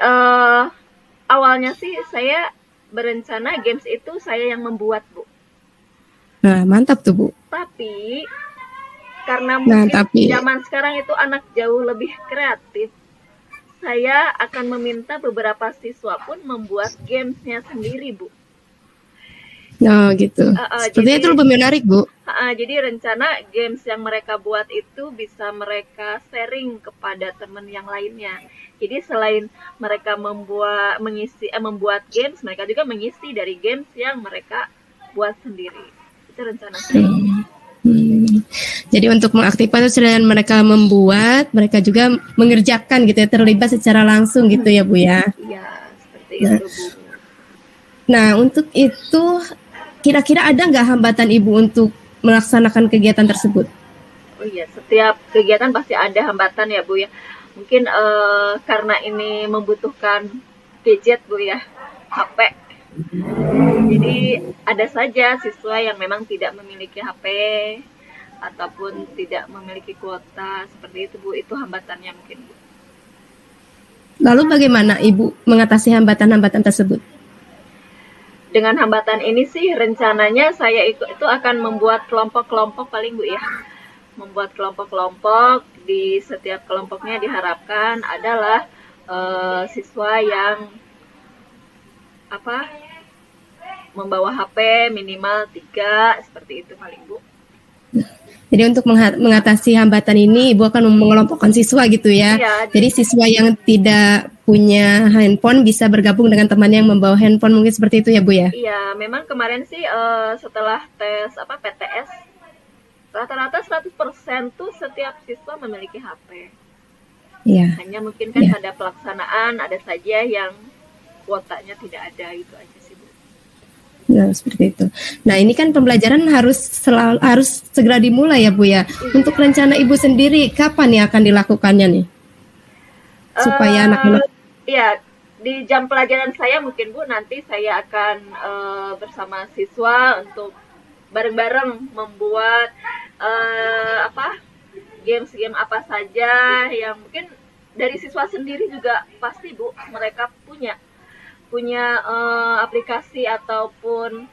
S4: awalnya sih saya berencana games itu saya yang membuat Bu.
S1: Nah, mantap tuh Bu.
S4: Tapi karena
S1: Nah,
S4: mungkin
S1: tapi
S4: zaman sekarang itu anak jauh lebih kreatif, saya akan meminta beberapa siswa pun membuat gamesnya sendiri Bu.
S1: oh gitu. Sepertinya
S4: Jadi
S1: itu lebih menarik Bu.
S4: jadi rencana games yang mereka buat itu bisa mereka sharing kepada teman yang lainnya. Jadi selain mereka membuat games, mereka juga mengisi dari games yang mereka buat sendiri. Itu rencana saya.
S1: Jadi untuk mengaktifkan itu selain mereka membuat, mereka juga mengerjakan gitu ya, terlibat secara langsung gitu ya Bu ya.
S4: Iya, seperti itu Bu.
S1: Nah untuk itu kira-kira ada nggak hambatan Ibu untuk melaksanakan kegiatan tersebut?
S4: Oh iya, setiap kegiatan pasti ada hambatan ya Bu ya. Mungkin karena ini membutuhkan gadget Bu ya, HP. Jadi ada saja siswa yang memang tidak memiliki HP ataupun tidak memiliki kuota seperti itu Bu. Itu hambatannya mungkin Bu.
S1: Lalu bagaimana Ibu mengatasi hambatan-hambatan tersebut?
S4: Dengan hambatan ini sih rencananya saya itu akan membuat kelompok-kelompok paling Bu ya. Membuat kelompok-kelompok, di setiap kelompoknya diharapkan adalah siswa yang membawa HP minimal 3 seperti itu paling Bu.
S1: Jadi untuk mengatasi hambatan ini Ibu akan mengelompokkan siswa gitu ya.
S4: Iya,
S1: Jadi siswa yang tidak punya handphone bisa bergabung dengan teman yang membawa handphone, mungkin seperti itu ya Bu ya.
S4: Iya, memang kemarin sih setelah tes PTS rata-rata 100% tuh setiap siswa memiliki HP.
S1: Iya.
S4: Hanya mungkin kan
S1: Iya.
S4: pada pelaksanaan ada saja yang kuotanya tidak ada, itu aja sih Bu.
S1: Nah, seperti itu. Nah, ini kan pembelajaran harus segera dimulai ya Bu ya. Untuk rencana Ibu sendiri kapan ya akan dilakukannya nih? Supaya anak-anak
S4: Iya, di jam pelajaran saya mungkin Bu nanti saya akan bersama siswa untuk bareng-bareng membuat games-game apa saja yang mungkin dari siswa sendiri juga pasti Bu mereka punya aplikasi ataupun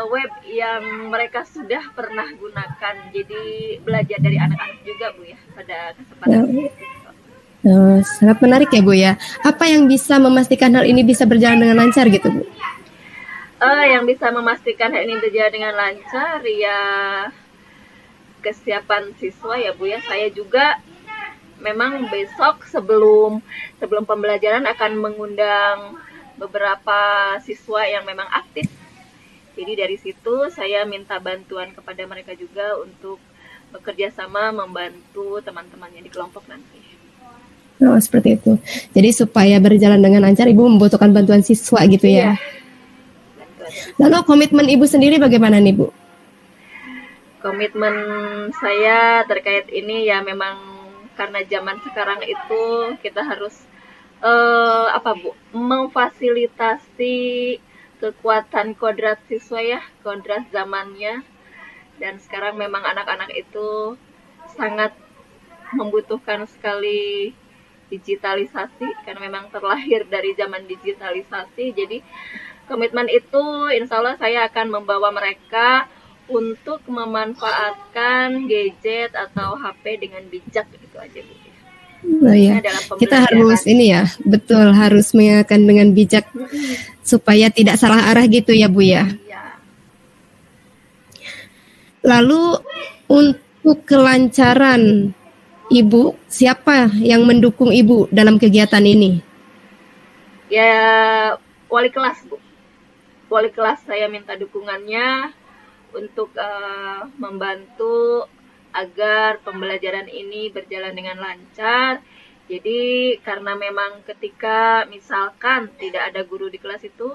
S4: web yang mereka sudah pernah gunakan. Jadi belajar dari anak-anak juga Bu ya pada kesempatan ini.
S1: sangat menarik ya Bu ya. Apa yang bisa memastikan hal ini bisa berjalan dengan lancar gitu Bu?
S4: Yang bisa memastikan hal ini berjalan dengan lancar ya kesiapan siswa ya Bu ya. Saya juga memang besok sebelum pembelajaran akan mengundang beberapa siswa yang memang aktif. Jadi dari situ saya minta bantuan kepada mereka juga untuk bekerja sama membantu teman-temannya di kelompok nanti.
S1: Oh, seperti itu. Jadi supaya berjalan dengan lancar Ibu membutuhkan bantuan siswa gitu ya.
S4: Iya.
S1: Lalu komitmen Ibu sendiri bagaimana nih Bu?
S4: Komitmen saya terkait ini ya memang karena zaman sekarang itu kita harus Bu, memfasilitasi kekuatan kodrat siswa ya, kodrat zamannya. Dan sekarang memang anak-anak itu sangat membutuhkan sekali digitalisasi karena memang terlahir dari zaman digitalisasi. Jadi komitmen itu insya Allah saya akan membawa mereka untuk memanfaatkan gadget atau HP dengan bijak, itu aja Bu.
S1: Oh iya, kita harus ini ya, betul harus mengingatkan dengan bijak supaya tidak salah arah gitu ya Bu ya.
S4: Iya.
S1: Lalu untuk kelancaran Ibu, siapa yang mendukung Ibu dalam kegiatan ini?
S4: Ya wali kelas Bu. Wali kelas saya minta dukungannya untuk membantu agar pembelajaran ini berjalan dengan lancar. Jadi karena memang ketika misalkan tidak ada guru di kelas itu,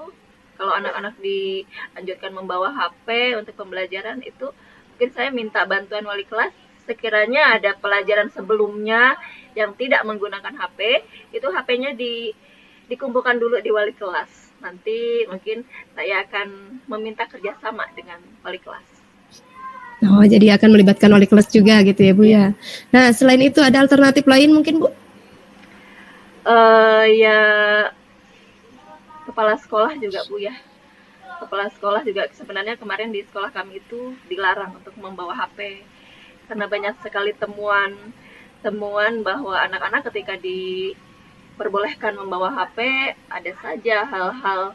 S4: kalau anak-anak dianjurkan membawa HP untuk pembelajaran itu, mungkin saya minta bantuan wali kelas. Sekiranya ada pelajaran sebelumnya yang tidak menggunakan HP, itu HP-nya dikumpulkan dulu di wali kelas. Nanti mungkin saya akan meminta kerjasama dengan wali kelas.
S1: Oh, jadi akan melibatkan wali kelas juga gitu ya Bu ya. Nah, selain itu ada alternatif lain mungkin Bu?
S4: Ya kepala sekolah juga Bu ya. Kepala sekolah juga sebenarnya kemarin di sekolah kami itu dilarang untuk membawa HP karena banyak sekali temuan bahwa anak-anak ketika diperbolehkan membawa HP ada saja hal-hal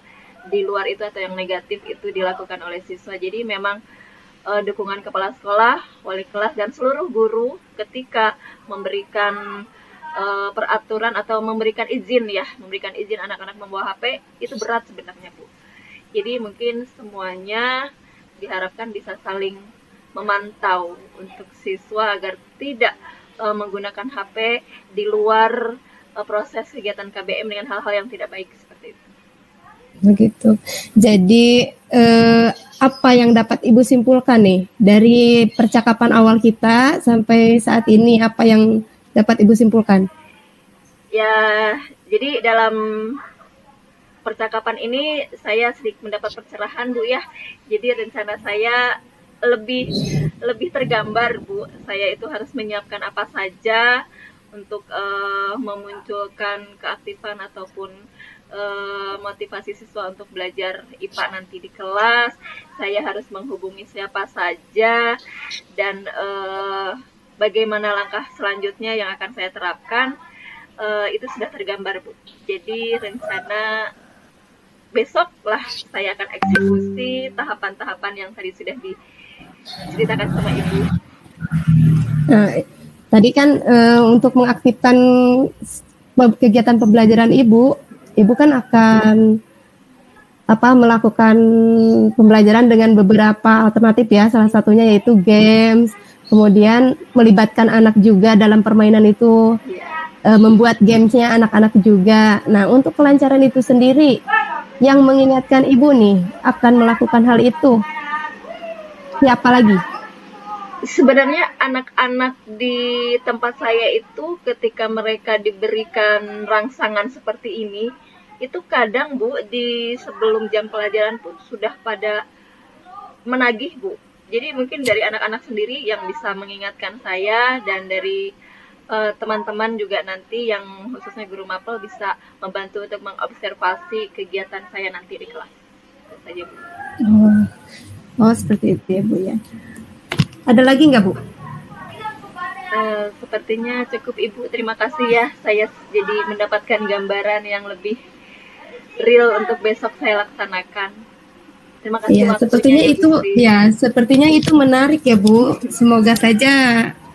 S4: di luar itu atau yang negatif itu dilakukan oleh siswa. Jadi memang dukungan kepala sekolah, wali kelas dan seluruh guru ketika memberikan peraturan atau memberikan izin anak-anak membawa HP itu berat sebenarnya Bu. Jadi mungkin semuanya diharapkan bisa saling memantau untuk siswa agar tidak menggunakan HP di luar proses kegiatan KBM dengan hal-hal yang tidak baik seperti itu.
S1: Begitu. Jadi apa yang dapat Ibu simpulkan nih dari percakapan awal kita sampai saat ini, apa yang dapat Ibu simpulkan?
S4: Ya, jadi dalam percakapan ini saya sedikit mendapat pencerahan Bu ya. Jadi rencana saya lebih tergambar Bu. Saya itu harus menyiapkan apa saja untuk memunculkan keaktifan ataupun motivasi siswa untuk belajar IPA nanti di kelas. Saya harus menghubungi siapa saja dan bagaimana langkah selanjutnya yang akan saya terapkan, itu sudah tergambar Bu. Jadi rencana besoklah saya akan eksekusi tahapan-tahapan yang tadi sudah diceritakan sama Ibu.
S1: Nah, tadi kan untuk mengaktifkan kegiatan pembelajaran Ibu kan akan melakukan pembelajaran dengan beberapa alternatif ya, salah satunya yaitu games, kemudian melibatkan anak juga dalam permainan itu, membuat gamesnya anak-anak juga. Nah, untuk kelancaran itu sendiri, yang mengingatkan Ibu nih akan melakukan hal itu, siapa lagi?
S4: Sebenarnya anak-anak di tempat saya itu ketika mereka diberikan rangsangan seperti ini, itu kadang Bu di sebelum jam pelajaran pun sudah pada menagih Bu. Jadi mungkin dari anak-anak sendiri yang bisa mengingatkan saya dan dari teman-teman juga nanti yang khususnya guru mapel bisa membantu untuk mengobservasi kegiatan saya nanti di kelas. Itu saja Bu.
S1: Oh seperti itu ya Bu ya. Ada lagi nggak Bu?
S4: Sepertinya cukup Ibu. Terima kasih ya. Saya jadi mendapatkan gambaran yang lebih real untuk besok saya laksanakan. Terima kasih.
S1: Ya, sepertinya itu menarik ya Bu. Semoga saja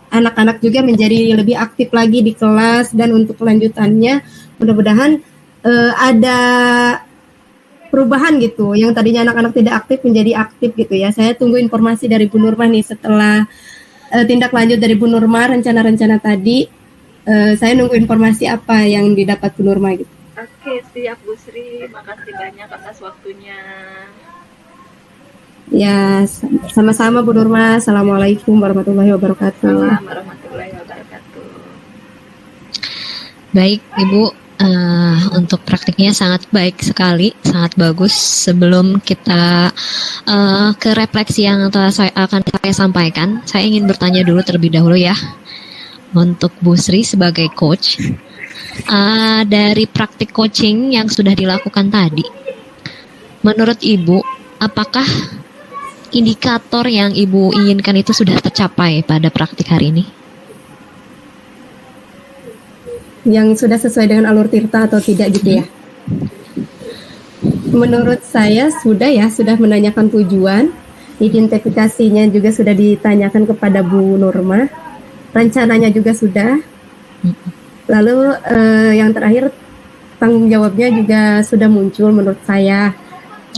S1: anak-anak juga menjadi lebih aktif lagi di kelas dan untuk kelanjutannya mudah-mudahan ada perubahan gitu, yang tadinya anak-anak tidak aktif menjadi aktif gitu ya. Saya tunggu informasi dari Bu Nurma nih setelah tindak lanjut dari Bu Nurma rencana-rencana tadi. Saya nunggu informasi apa yang didapat Bu Nurma gitu.
S4: Oke, siap Bu Sri. Makasih banyak atas waktunya.
S1: Ya, sama-sama Bu Nurma. Assalamualaikum warahmatullahi wabarakatuh.
S4: Assalamualaikum warahmatullahi wabarakatuh.
S3: Baik Ibu. Untuk praktiknya sangat baik sekali, sangat bagus. Sebelum kita ke refleksi yang telah saya sampaikan, saya ingin bertanya dulu terlebih dahulu ya, untuk Bu Sri sebagai coach, dari praktik coaching yang sudah dilakukan tadi, menurut Ibu, apakah indikator yang Ibu inginkan itu sudah tercapai pada praktik hari ini?
S1: Yang sudah sesuai dengan alur tirta atau tidak gitu ya? Menurut saya sudah menanyakan tujuan, identifikasinya juga sudah ditanyakan kepada Bu Nurma, rencananya juga sudah, lalu yang terakhir tanggung jawabnya juga sudah muncul menurut saya.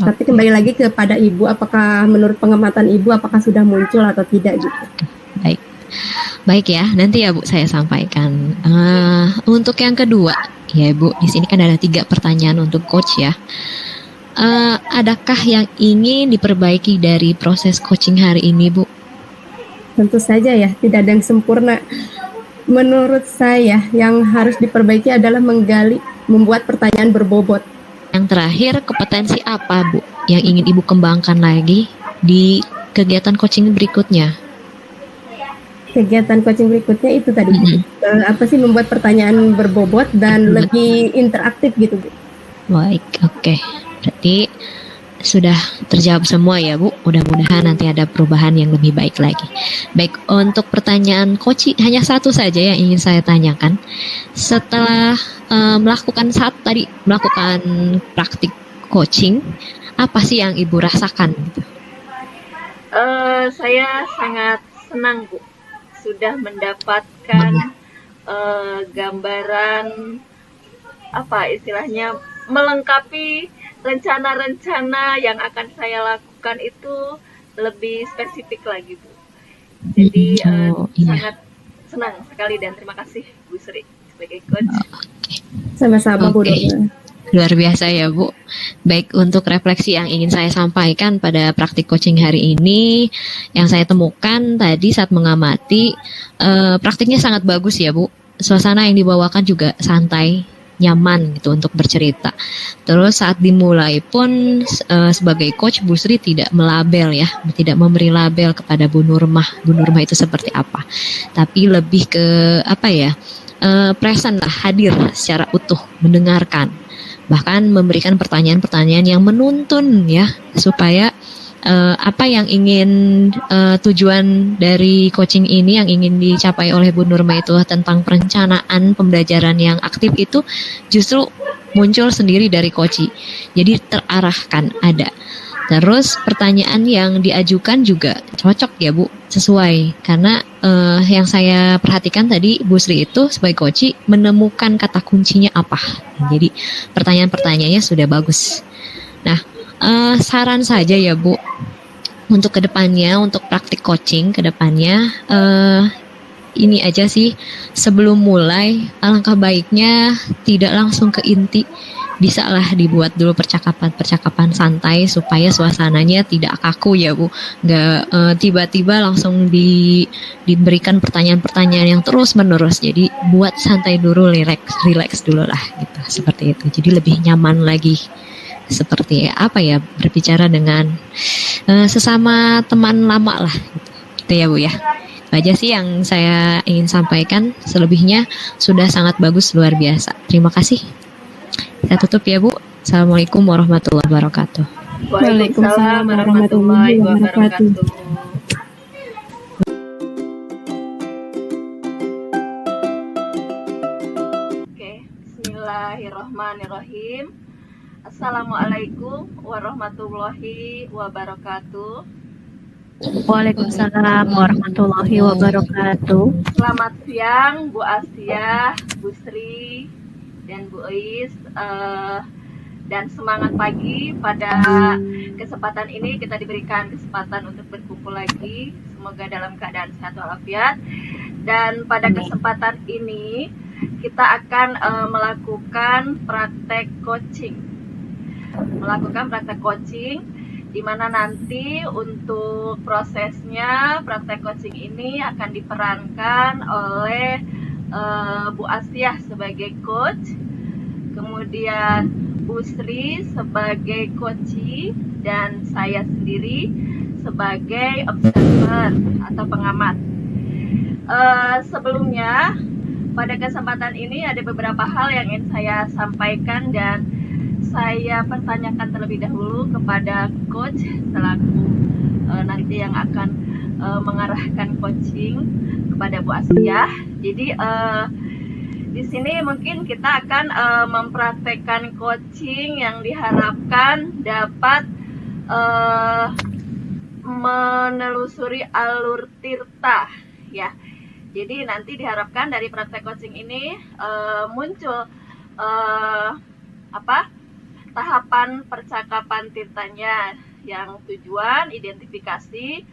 S1: Tapi kembali lagi kepada Ibu, apakah menurut pengamatan Ibu apakah sudah muncul atau tidak gitu?
S3: Baik. Baik ya, nanti ya Bu saya sampaikan. Untuk yang kedua, ya Bu, di sini kan ada 3 pertanyaan untuk coach ya. Adakah yang ingin diperbaiki dari proses coaching hari ini, Bu?
S1: Tentu saja ya, tidak ada yang sempurna. Menurut saya yang harus diperbaiki adalah membuat pertanyaan berbobot.
S3: Yang terakhir, kompetensi apa, Bu, yang ingin Ibu kembangkan lagi di kegiatan coaching berikutnya?
S1: Kegiatan coaching berikutnya itu tadi, membuat pertanyaan berbobot dan lebih interaktif gitu, Bu.
S3: Baik, oke. Berarti sudah terjawab semua ya, Bu. Mudah-mudahan nanti ada perubahan yang lebih baik lagi. Baik, untuk pertanyaan coaching hanya satu saja yang ingin saya tanyakan. Setelah melakukan praktik coaching, apa sih yang Ibu rasakan? Gitu?
S4: Saya sangat senang, Bu, sudah mendapatkan gambaran apa istilahnya, melengkapi rencana-rencana yang akan saya lakukan itu lebih spesifik lagi, Bu. Jadi sangat senang sekali dan terima kasih Bu Sri sebagai coach.
S1: Sama-sama, Bu Dona.
S3: Luar biasa ya, Bu. Baik, untuk refleksi yang ingin saya sampaikan pada praktik coaching hari ini, yang saya temukan tadi saat mengamati, praktiknya sangat bagus ya, Bu. Suasana yang dibawakan juga santai, nyaman gitu untuk bercerita. Terus saat dimulai pun sebagai coach Bu Sri tidak melabel ya, tidak memberi label kepada Bu Nurmah. Bu Nurmah itu seperti apa? Tapi lebih ke present lah, hadir secara utuh, mendengarkan. Bahkan memberikan pertanyaan-pertanyaan yang menuntun ya, supaya apa yang ingin tujuan dari coaching ini yang ingin dicapai oleh Bu Nurma itu tentang perencanaan pembelajaran yang aktif itu justru muncul sendiri dari coaching. Jadi terarahkan ada. Terus pertanyaan yang diajukan juga cocok ya Bu, sesuai. Karena yang saya perhatikan tadi Bu Sri itu sebagai coaching menemukan kata kuncinya apa. Jadi pertanyaan-pertanyaannya sudah bagus. Nah, saran saja ya Bu, untuk kedepannya, untuk praktik coaching kedepannya, ini aja sih, sebelum mulai alangkah baiknya tidak langsung ke inti, bisa lah dibuat dulu percakapan santai supaya suasananya tidak kaku ya Bu, nggak tiba-tiba langsung diberikan pertanyaan-pertanyaan yang terus menerus. Jadi buat santai dulu, relax dulu lah gitu, seperti itu. Jadi lebih nyaman lagi. Seperti apa ya, berbicara dengan sesama teman lama lah gitu ya Bu ya. Itu aja sih yang saya ingin sampaikan. Selebihnya sudah sangat bagus, luar biasa. Terima kasih. Kita tutup ya Bu. Assalamualaikum warahmatullahi wabarakatuh.
S4: Waalaikumsalam warahmatullahi wabarakatuh. Oke, bismillahirrahmanirrahim. Assalamualaikum warahmatullahi wabarakatuh.
S2: Waalaikumsalam warahmatullahi wabarakatuh.
S4: Selamat siang Bu Asia, Bu Sri, dan Bu Ois. Dan semangat pagi. Pada kesempatan ini kita diberikan kesempatan untuk berkumpul lagi. Semoga dalam keadaan sehat walafiat. Dan pada kesempatan ini kita akan melakukan praktek coaching. Di mana nanti untuk prosesnya praktek coaching ini akan diperankan oleh Bu Asia sebagai coach, kemudian Bu Sri sebagai coachee, dan saya sendiri sebagai observer atau pengamat. Sebelumnya pada kesempatan ini ada beberapa hal yang ingin saya sampaikan dan saya pertanyakan terlebih dahulu kepada coach selaku nanti yang akan mengarahkan coaching kepada Bu Asia. Jadi di sini mungkin kita akan mempraktekkan coaching yang diharapkan dapat menelusuri alur tirta ya. Jadi nanti diharapkan dari praktek coaching ini muncul tahapan percakapan tirtanya, yang tujuan identifikasi,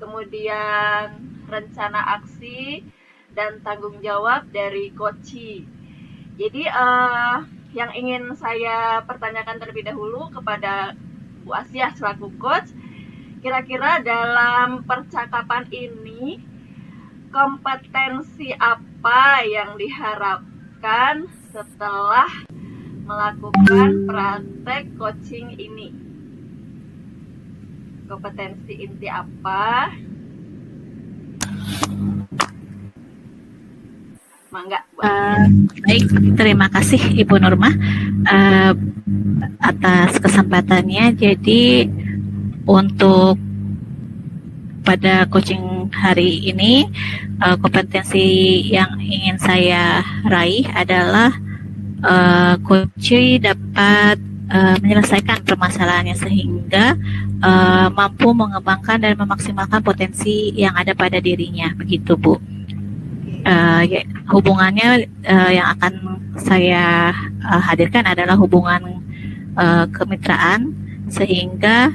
S4: kemudian rencana aksi dan tanggung jawab dari Koci. Jadi yang ingin saya pertanyakan terlebih dahulu kepada Bu Asyah selaku coach, kira-kira dalam percakapan ini kompetensi apa yang diharapkan setelah melakukan praktek coaching ini? Kompetensi inti apa? Mangga.
S2: Baik, terima kasih Ibu Nurma atas kesempatannya. Jadi untuk pada coaching hari ini, kompetensi yang ingin saya raih adalah coach dapat menyelesaikan permasalahannya sehingga mampu mengembangkan dan memaksimalkan potensi yang ada pada dirinya, begitu Bu. Hubungannya yang akan saya hadirkan adalah hubungan kemitraan sehingga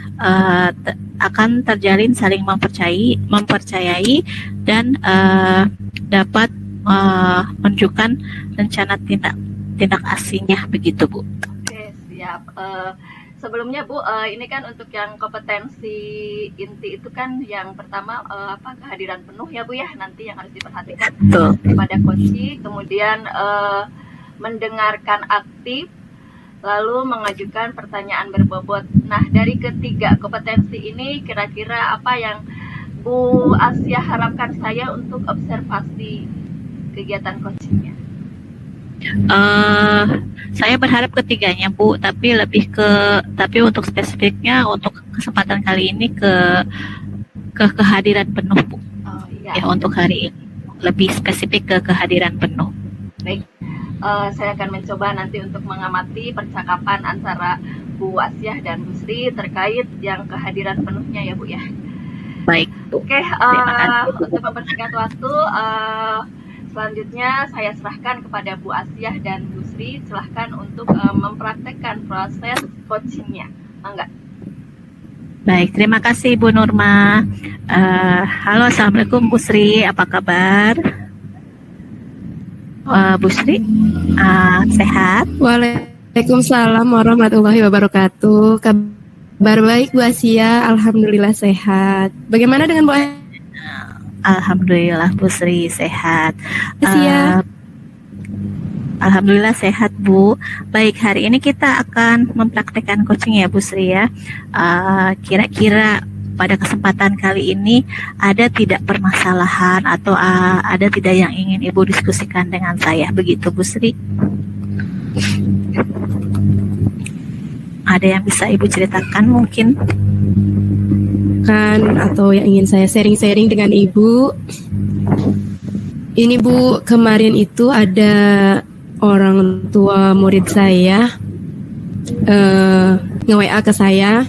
S2: akan terjalin saling mempercayai dan dapat menunjukkan rencana tindak aksinya, begitu Bu.
S4: Oke, siap. Sebelumnya Bu, ini kan untuk yang kompetensi inti itu kan yang pertama kehadiran penuh ya Bu ya, nanti yang harus diperhatikan pada coach, kemudian mendengarkan aktif, lalu mengajukan pertanyaan berbobot. Nah, dari ketiga kompetensi ini kira-kira apa yang Bu Asyah harapkan saya untuk observasi kegiatan coachingnya?
S2: Saya berharap ketiganya Bu, tapi untuk spesifiknya untuk kesempatan kali ini ke kehadiran penuh Bu.
S4: Oh, iya.
S2: Ya, untuk hari ini lebih spesifik ke kehadiran penuh.
S4: Baik, saya akan mencoba nanti untuk mengamati percakapan antara Bu Asyah dan Bu Sri terkait yang kehadiran penuhnya ya Bu ya.
S2: Baik Bu.
S4: Oke,
S2: Terima kasih, Bu.
S4: untuk mempersingkat waktu, selanjutnya saya serahkan kepada Bu Asyah dan Bu Sri. Silahkan untuk mempraktekkan proses coachingnya. Mangga.
S2: Baik, terima kasih Bu Nurma. Halo, Assalamualaikum Bu Sri, apa kabar? Bu Sri, sehat?
S1: Waalaikumsalam warahmatullahi wabarakatuh. Kabar baik Bu Asyah, alhamdulillah sehat. Bagaimana dengan Bu Asyah?
S2: Alhamdulillah Bu Sri sehat.
S1: Asyah.
S2: Alhamdulillah sehat Bu. Baik, hari ini kita akan mempraktekkan coaching ya Bu Sri ya. Kira-kira pada kesempatan kali ini ada tidak permasalahan atau ada tidak yang ingin Ibu diskusikan dengan saya, begitu Bu Sri? Ada yang bisa Ibu ceritakan mungkin?
S1: Atau yang ingin saya sharing-sharing dengan Ibu. Ini Bu, kemarin itu ada orang tua murid saya nge-WA ke saya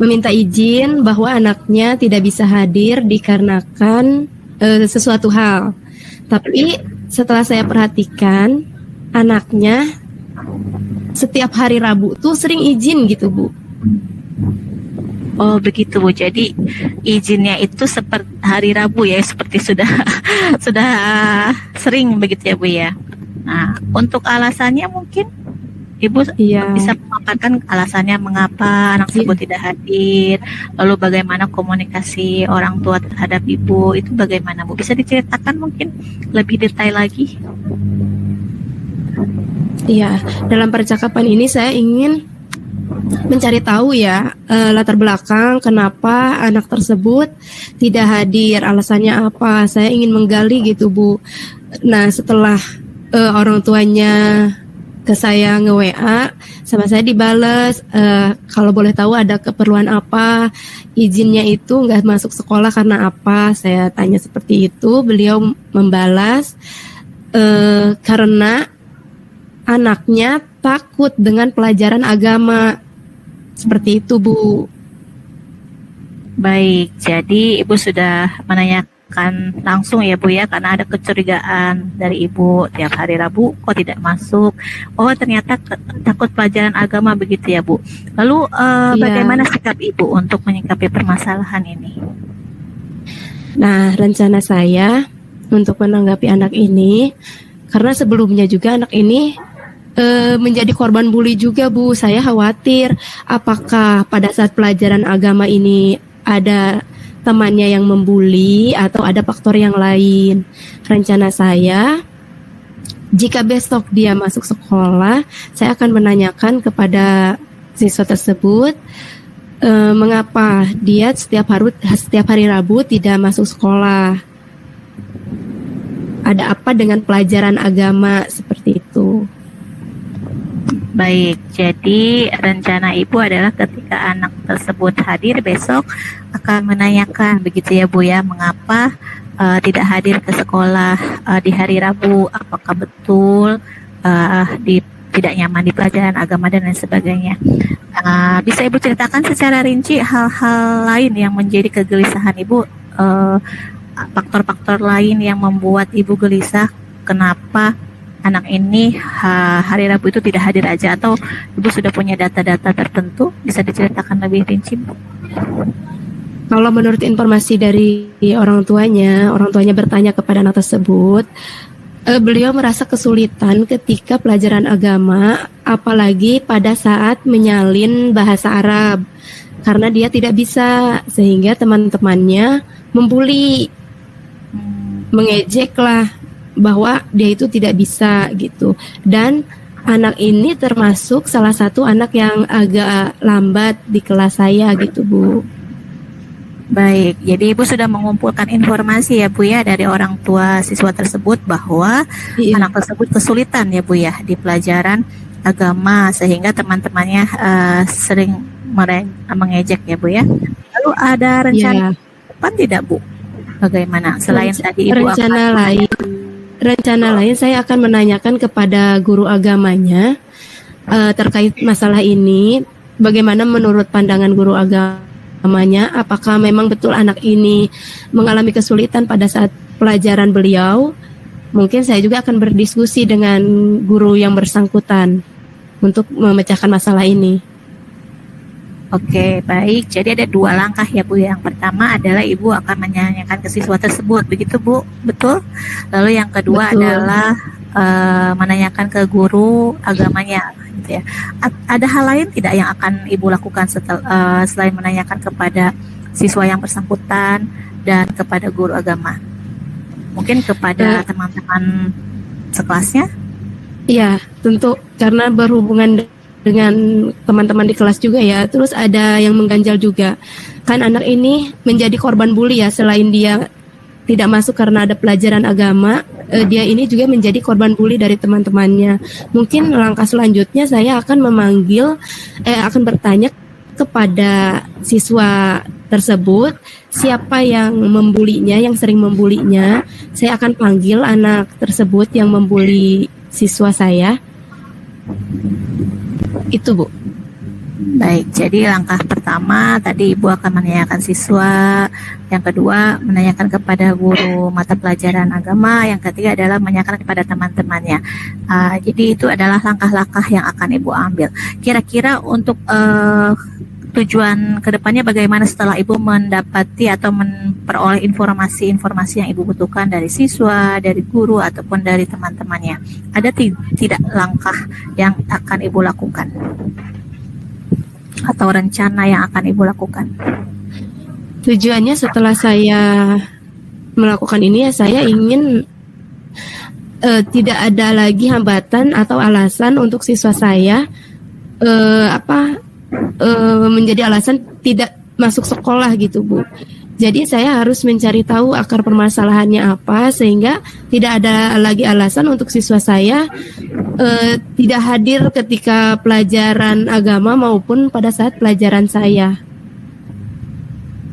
S1: meminta izin bahwa anaknya tidak bisa hadir dikarenakan sesuatu hal. Tapi setelah saya perhatikan, anaknya setiap hari Rabu tuh sering izin gitu Bu.
S2: Oh begitu Bu, jadi izinnya itu seperti hari Rabu ya, seperti sudah sering begitu ya Bu ya. Nah, untuk alasannya mungkin Ibu bisa memaparkan alasannya mengapa anak tersebut tidak hadir, lalu bagaimana komunikasi orang tua terhadap Ibu, itu bagaimana Bu? Bisa diceritakan mungkin lebih detail lagi?
S1: Iya, dalam percakapan ini saya ingin mencari tahu ya latar belakang kenapa anak tersebut tidak hadir, alasannya apa. Saya ingin menggali gitu Bu. Nah setelah orang tuanya ke saya nge-WA sama saya dibales, kalau boleh tahu ada keperluan apa, izinnya itu nggak masuk sekolah karena apa. Saya tanya seperti itu, beliau membalas karena anaknya takut dengan pelajaran agama. Seperti itu Bu.
S2: Baik, jadi Ibu sudah menanyakan langsung ya Bu ya, karena ada kecurigaan dari Ibu tiap hari Rabu kok tidak masuk. Oh ternyata takut pelajaran agama begitu ya Bu. Lalu bagaimana sikap Ibu untuk menyikapi permasalahan ini?
S1: Nah, rencana saya untuk menanggapi anak ini, karena sebelumnya juga anak ini menjadi korban bully juga, Bu. Saya khawatir apakah pada saat pelajaran agama ini ada temannya yang membuli atau ada faktor yang lain. Rencana saya, jika besok dia masuk sekolah, saya akan menanyakan kepada siswa tersebut mengapa dia setiap hari Rabu tidak masuk sekolah. Ada apa dengan pelajaran agama seperti itu?
S2: Baik, jadi rencana Ibu adalah ketika anak tersebut hadir besok akan menanyakan begitu ya Bu ya, mengapa tidak hadir ke sekolah di hari Rabu, apakah betul tidak nyaman di pelajaran agama dan lain sebagainya. Bisa Ibu ceritakan secara rinci hal-hal lain yang menjadi kegelisahan Ibu, faktor-faktor lain yang membuat Ibu gelisah, kenapa anak ini hari Rabu itu tidak hadir aja, atau Ibu sudah punya data-data tertentu, bisa diceritakan lebih rinci, Bu?
S1: Kalau menurut informasi dari orang tuanya bertanya kepada anak tersebut, beliau merasa kesulitan ketika pelajaran agama, apalagi pada saat menyalin bahasa Arab, karena dia tidak bisa, sehingga teman-temannya membuli, mengejek lah, bahwa dia itu tidak bisa gitu. Dan anak ini termasuk salah satu anak yang agak lambat di kelas saya gitu, Bu.
S2: Baik, jadi Ibu sudah mengumpulkan informasi ya Bu ya dari orang tua siswa tersebut bahwa anak tersebut kesulitan ya Bu ya di pelajaran agama, sehingga teman-temannya sering mengejek ya Bu ya. Lalu ada rencana depan tidak Bu? Bagaimana selain tadi Ibu
S1: rencana lain saya akan menanyakan kepada guru agamanya terkait masalah ini, bagaimana menurut pandangan guru agamanya, apakah memang betul anak ini mengalami kesulitan pada saat pelajaran beliau. Mungkin saya juga akan berdiskusi dengan guru yang bersangkutan untuk memecahkan masalah ini.
S2: Oke, baik. Jadi ada 2 langkah ya Bu. Yang pertama adalah Ibu akan menanyakan ke siswa tersebut, begitu Bu? Betul? Lalu yang kedua adalah menanyakan ke guru agamanya, gitu ya. Ada hal lain tidak yang akan Ibu lakukan selain menanyakan kepada siswa yang bersangkutan dan kepada guru agama? Mungkin kepada teman-teman sekelasnya?
S1: Iya, tentu, karena berhubungan dengan teman-teman di kelas juga ya. Terus ada yang mengganjal juga, kan anak ini menjadi korban bully ya. Selain dia tidak masuk karena ada pelajaran agama, dia ini juga menjadi korban bully dari teman-temannya. Mungkin langkah selanjutnya saya akan akan bertanya kepada siswa tersebut, siapa yang membulinya, yang sering membulinya. Saya akan panggil anak tersebut yang membuli siswa saya. Itu Bu.
S2: Baik, jadi langkah pertama tadi Ibu akan menanyakan siswa, yang kedua menanyakan kepada guru mata pelajaran agama, yang ketiga adalah menanyakan kepada teman-temannya. Jadi itu adalah langkah-langkah yang akan Ibu ambil. Kira-kira untuk tujuan kedepannya bagaimana setelah Ibu mendapati atau memperoleh informasi-informasi yang Ibu butuhkan dari siswa, dari guru, ataupun dari teman-temannya? Ada tidak langkah yang akan Ibu lakukan? Atau rencana yang akan Ibu lakukan?
S1: Tujuannya setelah saya melakukan ini ya, saya ingin tidak ada lagi hambatan atau alasan untuk siswa saya menjadi alasan tidak masuk sekolah gitu Bu. Jadi saya harus mencari tahu akar permasalahannya apa, sehingga tidak ada lagi alasan untuk siswa saya tidak hadir ketika pelajaran agama maupun pada saat pelajaran saya.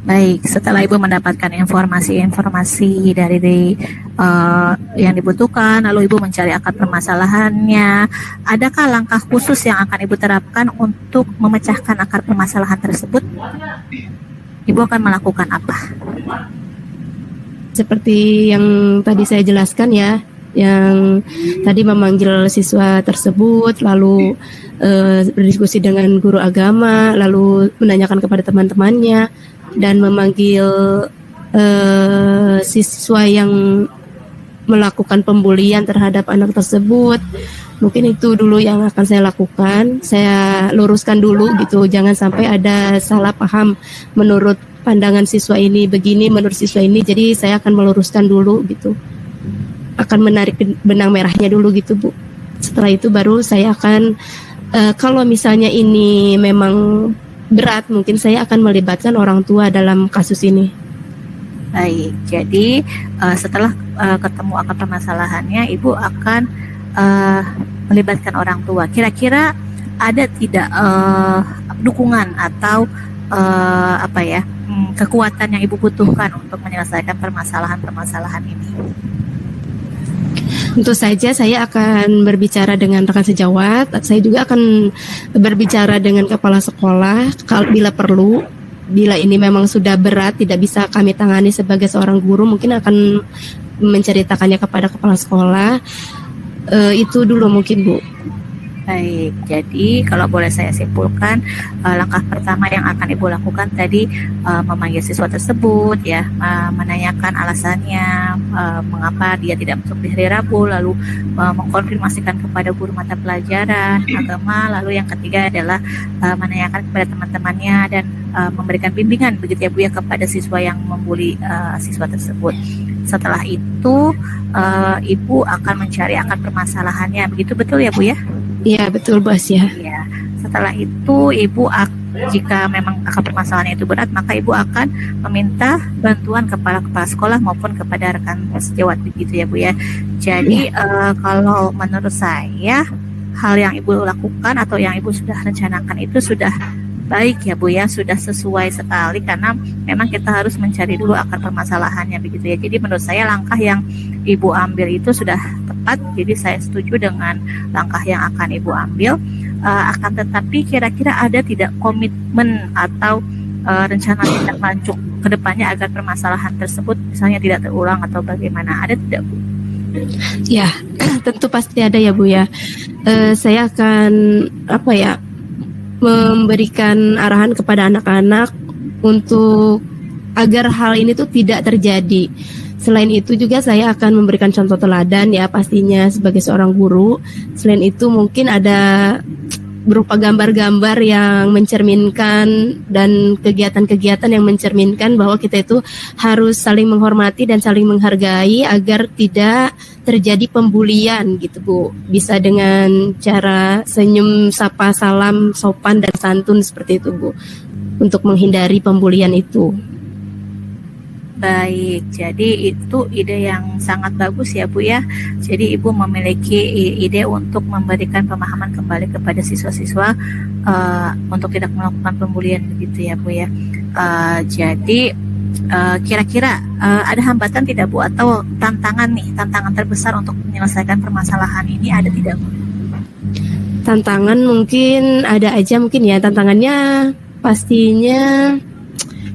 S2: Baik, setelah Ibu mendapatkan informasi-informasi dari yang dibutuhkan, lalu Ibu mencari akar permasalahannya, adakah langkah khusus yang akan Ibu terapkan untuk memecahkan akar permasalahan tersebut? Ibu akan melakukan apa?
S1: Seperti yang tadi saya jelaskan ya, yang tadi memanggil siswa tersebut, lalu berdiskusi dengan guru agama, lalu menanyakan kepada teman-temannya, dan memanggil siswa yang melakukan pembulian terhadap anak tersebut. Mungkin itu dulu yang akan saya lakukan. Saya luruskan dulu gitu, jangan sampai ada salah paham menurut pandangan siswa ini begini, menurut siswa ini. Jadi saya akan meluruskan dulu gitu. Akan menarik benang merahnya dulu gitu, Bu. Setelah itu baru saya akan kalau misalnya ini memang berat, mungkin saya akan melibatkan orang tua dalam kasus ini.
S2: Baik, jadi setelah ketemu akar permasalahannya, Ibu akan melibatkan orang tua. Kira-kira ada tidak dukungan atau kekuatan yang Ibu butuhkan untuk menyelesaikan permasalahan-permasalahan ini?
S1: Tentu saja saya akan berbicara dengan rekan sejawat. Saya juga akan berbicara dengan kepala sekolah kalau bila perlu. Bila ini memang sudah berat, tidak bisa kami tangani sebagai seorang guru, mungkin akan menceritakannya kepada kepala sekolah. Itu dulu mungkin, Bu.
S2: Baik, jadi kalau boleh saya simpulkan, langkah pertama yang akan Ibu lakukan tadi memanggil siswa tersebut, ya, menanyakan alasannya, mengapa dia tidak masuk di hari Rabu, lalu mengkonfirmasikan kepada guru mata pelajaran agama, lalu yang ketiga adalah menanyakan kepada teman-temannya dan memberikan bimbingan begitu ya Bu ya kepada siswa yang membuli siswa tersebut. Setelah itu Ibu akan mencari akar permasalahannya, begitu betul ya Bu ya?
S1: Iya betul Bos ya.
S2: Ya. Setelah itu Ibu jika memang akar permasalahannya itu berat, maka Ibu akan meminta bantuan kepala sekolah maupun kepada rekan sejawat begitu ya Bu ya. Jadi kalau menurut saya hal yang Ibu lakukan atau yang Ibu sudah rencanakan itu sudah baik ya Bu ya, sudah sesuai sekali karena memang kita harus mencari dulu akar permasalahannya begitu ya. Jadi menurut saya langkah yang Ibu ambil itu sudah tepat, jadi saya setuju dengan langkah yang akan Ibu ambil. Akan tetapi kira-kira ada tidak komitmen atau rencana tindak lanjut ke depannya agar permasalahan tersebut misalnya tidak terulang atau bagaimana, ada tidak Bu?
S1: Ya, tentu pasti ada ya Bu ya. Saya akan memberikan arahan kepada anak-anak untuk agar hal ini tuh tidak terjadi. Selain itu juga saya akan memberikan contoh teladan ya pastinya sebagai seorang guru. Selain itu mungkin ada berupa gambar-gambar yang mencerminkan dan kegiatan-kegiatan yang mencerminkan bahwa kita itu harus saling menghormati dan saling menghargai agar tidak terjadi pembulian gitu Bu. Bisa dengan cara senyum, sapa, salam, sopan dan santun seperti itu Bu, untuk menghindari pembulian itu.
S2: Baik, jadi itu ide yang sangat bagus ya Bu ya. Jadi Ibu memiliki ide untuk memberikan pemahaman kembali kepada siswa-siswa untuk tidak melakukan pembulian begitu ya Bu ya. Jadi kira-kira ada hambatan tidak Bu atau tantangan terbesar untuk menyelesaikan permasalahan ini ada tidak Bu?
S1: Tantangan mungkin ada aja mungkin ya, tantangannya pastinya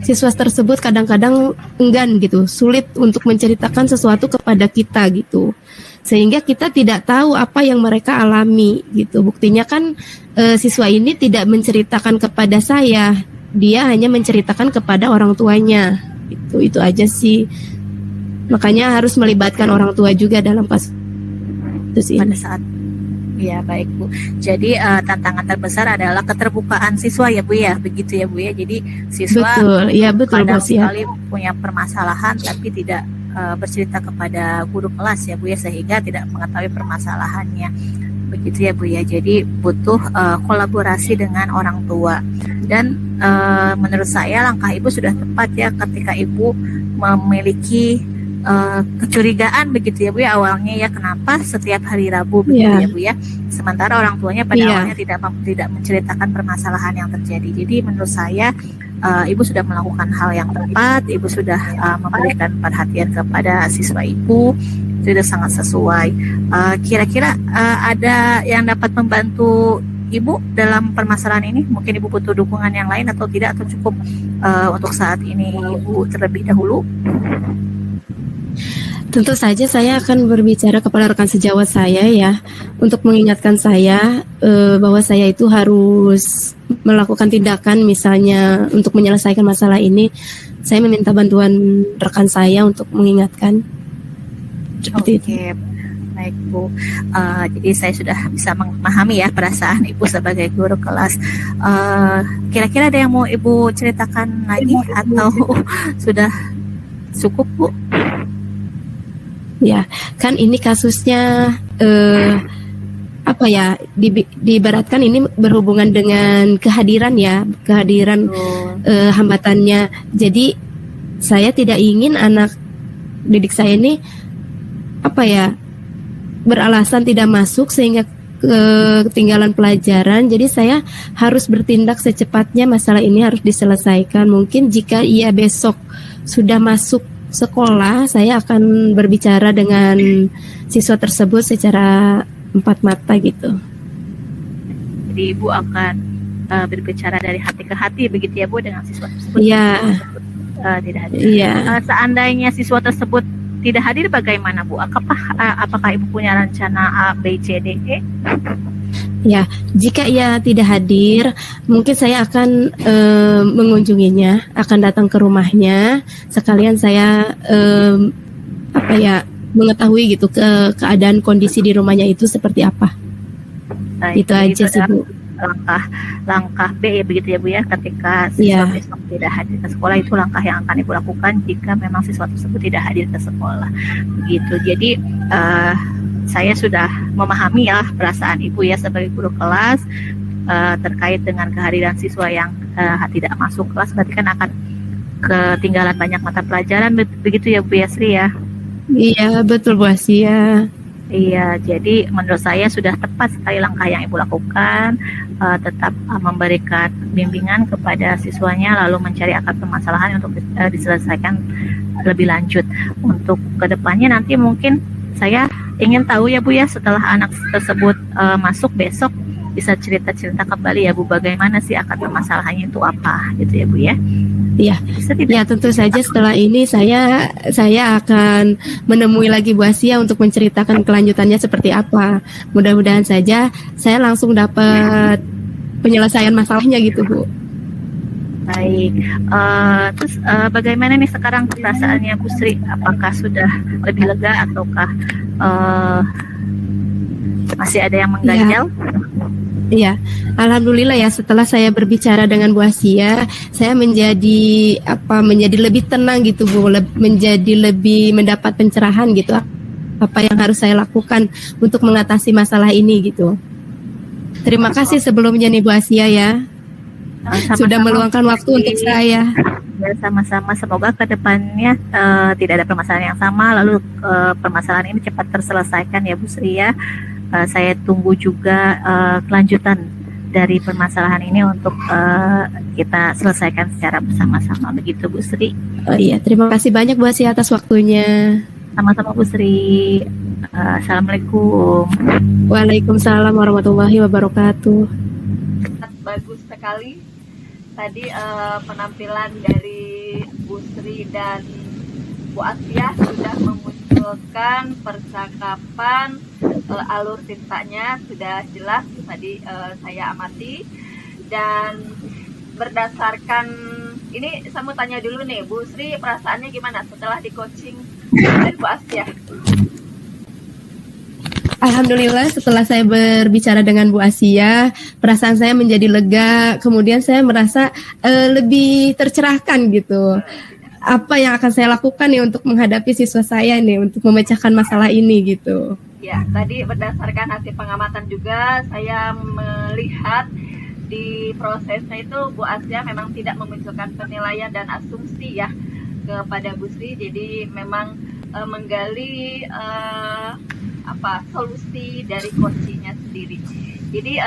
S1: siswa tersebut kadang-kadang enggan gitu, sulit untuk menceritakan sesuatu kepada kita gitu, sehingga kita tidak tahu apa yang mereka alami gitu. Buktinya kan siswa ini tidak menceritakan kepada saya, dia hanya menceritakan kepada orang tuanya gitu. Itu aja sih, makanya harus melibatkan orang tua juga dalam kasus ini.
S2: Pada saat ya baik Bu. Jadi tantangan terbesar adalah keterbukaan siswa ya Bu ya, begitu ya Bu ya. Jadi siswa
S1: betul
S2: kadang
S1: Bos ya.
S2: sekali punya permasalahan tapi tidak bercerita kepada guru kelas ya Bu ya, sehingga tidak mengetahui permasalahannya. Begitu ya Bu ya. Jadi butuh kolaborasi dengan orang tua. Dan menurut saya langkah Ibu sudah tepat ya ketika Ibu memiliki kecurigaan begitu ya Bu ya, awalnya ya kenapa setiap hari Rabu begitu ya Bu ya, sementara orang tuanya pada awalnya tidak menceritakan permasalahan yang terjadi. Jadi menurut saya Ibu sudah melakukan hal yang tepat, Ibu sudah memberikan perhatian kepada siswa Ibu, itu sudah sangat sesuai. Kira-kira ada yang dapat membantu Ibu dalam permasalahan ini? Mungkin Ibu butuh dukungan yang lain atau tidak, atau cukup untuk saat ini Ibu terlebih dahulu?
S1: Tentu saja saya akan berbicara kepada rekan sejawat saya ya, untuk mengingatkan saya bahwa saya itu harus melakukan tindakan misalnya untuk menyelesaikan masalah ini. saya meminta bantuan rekan saya untuk mengingatkan. Seperti itu.
S2: Oke, baik Bu. Jadi saya sudah bisa memahami ya perasaan Ibu sebagai guru kelas. Kira-kira ada yang mau Ibu ceritakan lagi atau sudah cukup Bu?
S1: Ya, kan ini kasusnya apa ya? Diibaratkan ini berhubungan dengan kehadiran ya, kehadiran hambatannya. Jadi saya tidak ingin anak didik saya ini apa ya, beralasan tidak masuk sehingga ketinggalan pelajaran. Jadi saya harus bertindak secepatnya, masalah ini harus diselesaikan. Mungkin jika ia besok sudah masuk sekolah, saya akan berbicara dengan siswa tersebut secara empat mata gitu.
S2: Jadi Ibu akan berbicara dari hati ke hati begitu ya Bu dengan siswa tersebut.
S1: Iya.
S2: Tidak hadir.
S1: Iya.
S2: Seandainya siswa tersebut tidak hadir bagaimana Bu? Apakah Ibu punya rencana A, B, C, D, E?
S1: Ya, jika ia tidak hadir, mungkin saya akan mengunjunginya, akan datang ke rumahnya, sekalian saya apa ya, mengetahui gitu keadaan kondisi di rumahnya itu seperti apa.
S2: Baik,
S1: Itu aja sih Bu.
S2: Langkah B ya begitu ya Bu ya, ketika siswa besok tidak hadir ke sekolah, itu langkah yang akan Ibu lakukan jika memang siswa tersebut tidak hadir ke sekolah begitu. Jadi saya sudah memahami ya perasaan Ibu ya sebagai guru kelas terkait dengan kehadiran siswa yang tidak masuk kelas, berarti kan akan ketinggalan banyak mata pelajaran begitu ya Bu Yasri ya.
S1: Iya betul Bu Asia.
S2: Iya, jadi menurut saya sudah tepat sekali langkah yang Ibu lakukan, tetap memberikan bimbingan kepada siswanya, lalu mencari akar permasalahan untuk diselesaikan lebih lanjut. Untuk kedepannya nanti mungkin saya ingin tahu ya Bu ya, setelah anak tersebut masuk besok, bisa cerita-cerita kembali ya Bu, bagaimana sih akar permasalahannya itu apa gitu ya Bu ya.
S1: Iya, ya tentu saja setelah ini saya akan menemui lagi Bu Asia untuk menceritakan kelanjutannya seperti apa. Mudah-mudahan saja saya langsung dapat penyelesaian masalahnya gitu Bu.
S2: Baik, terus bagaimana nih sekarang perasaannya Bu Sri? Apakah sudah lebih lega ataukah masih ada yang mengganjal?
S1: Iya, alhamdulillah ya, setelah saya berbicara dengan Bu Asia, saya menjadi lebih tenang gitu Bu, menjadi lebih mendapat pencerahan gitu, apa yang harus saya lakukan untuk mengatasi masalah ini gitu. Terima kasih sebelumnya nih Bu Asia ya, sudah meluangkan waktu untuk saya.
S2: Ya, sama-sama, semoga ke depannya tidak ada permasalahan yang sama, lalu permasalahan ini cepat terselesaikan ya Bu Sri ya. Saya tunggu juga kelanjutan dari permasalahan ini untuk kita selesaikan secara bersama-sama begitu Bu Sri.
S1: Oh iya, terima kasih banyak Bu Asia atas waktunya.
S2: Sama-sama Bu Sri. Assalamualaikum.
S1: Waalaikumsalam warahmatullahi wabarakatuh.
S4: Bagus sekali tadi penampilan dari Bu Sri dan Bu Asia sudah memunculkan percakapan, alur ceritanya sudah jelas tadi saya amati. Dan berdasarkan ini saya mau tanya dulu nih Bu Sri, perasaannya gimana setelah di coaching dari Bu Asia?
S1: Alhamdulillah setelah saya berbicara dengan Bu Asia, perasaan saya menjadi lega, kemudian saya merasa lebih tercerahkan gitu. Apa yang akan saya lakukan nih untuk menghadapi siswa saya nih, untuk memecahkan masalah ini gitu.
S4: Ya, tadi berdasarkan hasil pengamatan juga saya melihat di prosesnya itu Bu Asia memang tidak memunculkan penilaian dan asumsi ya kepada Bu Sri, jadi memang menggali solusi dari coachingnya sendiri. Jadi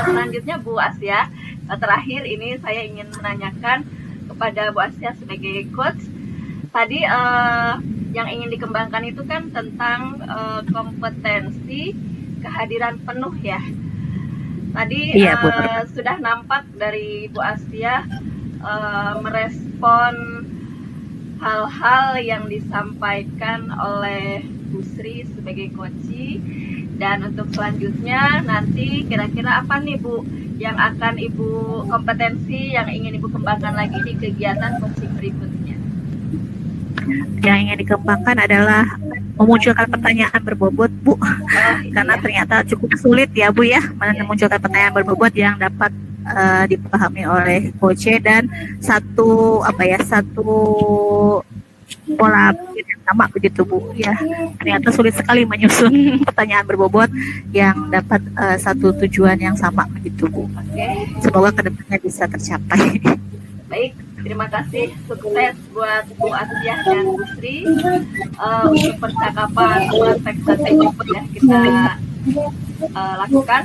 S4: selanjutnya Bu Asia, terakhir ini saya ingin menanyakan kepada Bu Asia sebagai coach. Tadi yang ingin dikembangkan itu kan tentang kompetensi kehadiran penuh ya. Tadi sudah nampak dari Bu Asia merespon hal-hal yang disampaikan oleh Bu Sri sebagai coach. Dan untuk selanjutnya nanti kira-kira apa nih Bu yang akan Ibu kompetensi yang ingin Ibu kembangkan lagi di kegiatan coaching berikutnya?
S2: Yang ingin dikembangkan adalah memunculkan pertanyaan berbobot, Bu. Karena ternyata cukup sulit ya, Bu ya, memunculkan pertanyaan berbobot yang dapat dipahami oleh coach dan satu pola pikir yang sama begitu, Bu ya. Ternyata sulit sekali menyusun pertanyaan berbobot yang dapat satu tujuan yang sama begitu, Bu. Semoga kedepannya bisa tercapai.
S4: Baik, terima kasih, sukses buat Bu Asyah dan Bu Sri untuk percakapan praktek strategi yang kita lakukan.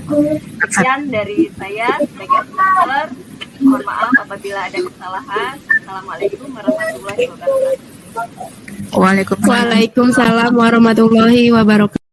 S4: Sekian dari saya sebagai advisor. Mohon maaf apabila ada kesalahan. Assalamualaikum warahmatullahi wabarakatuh.
S2: Waalaikumsalam.
S1: Waalaikumsalam warahmatullahi wabarakatuh.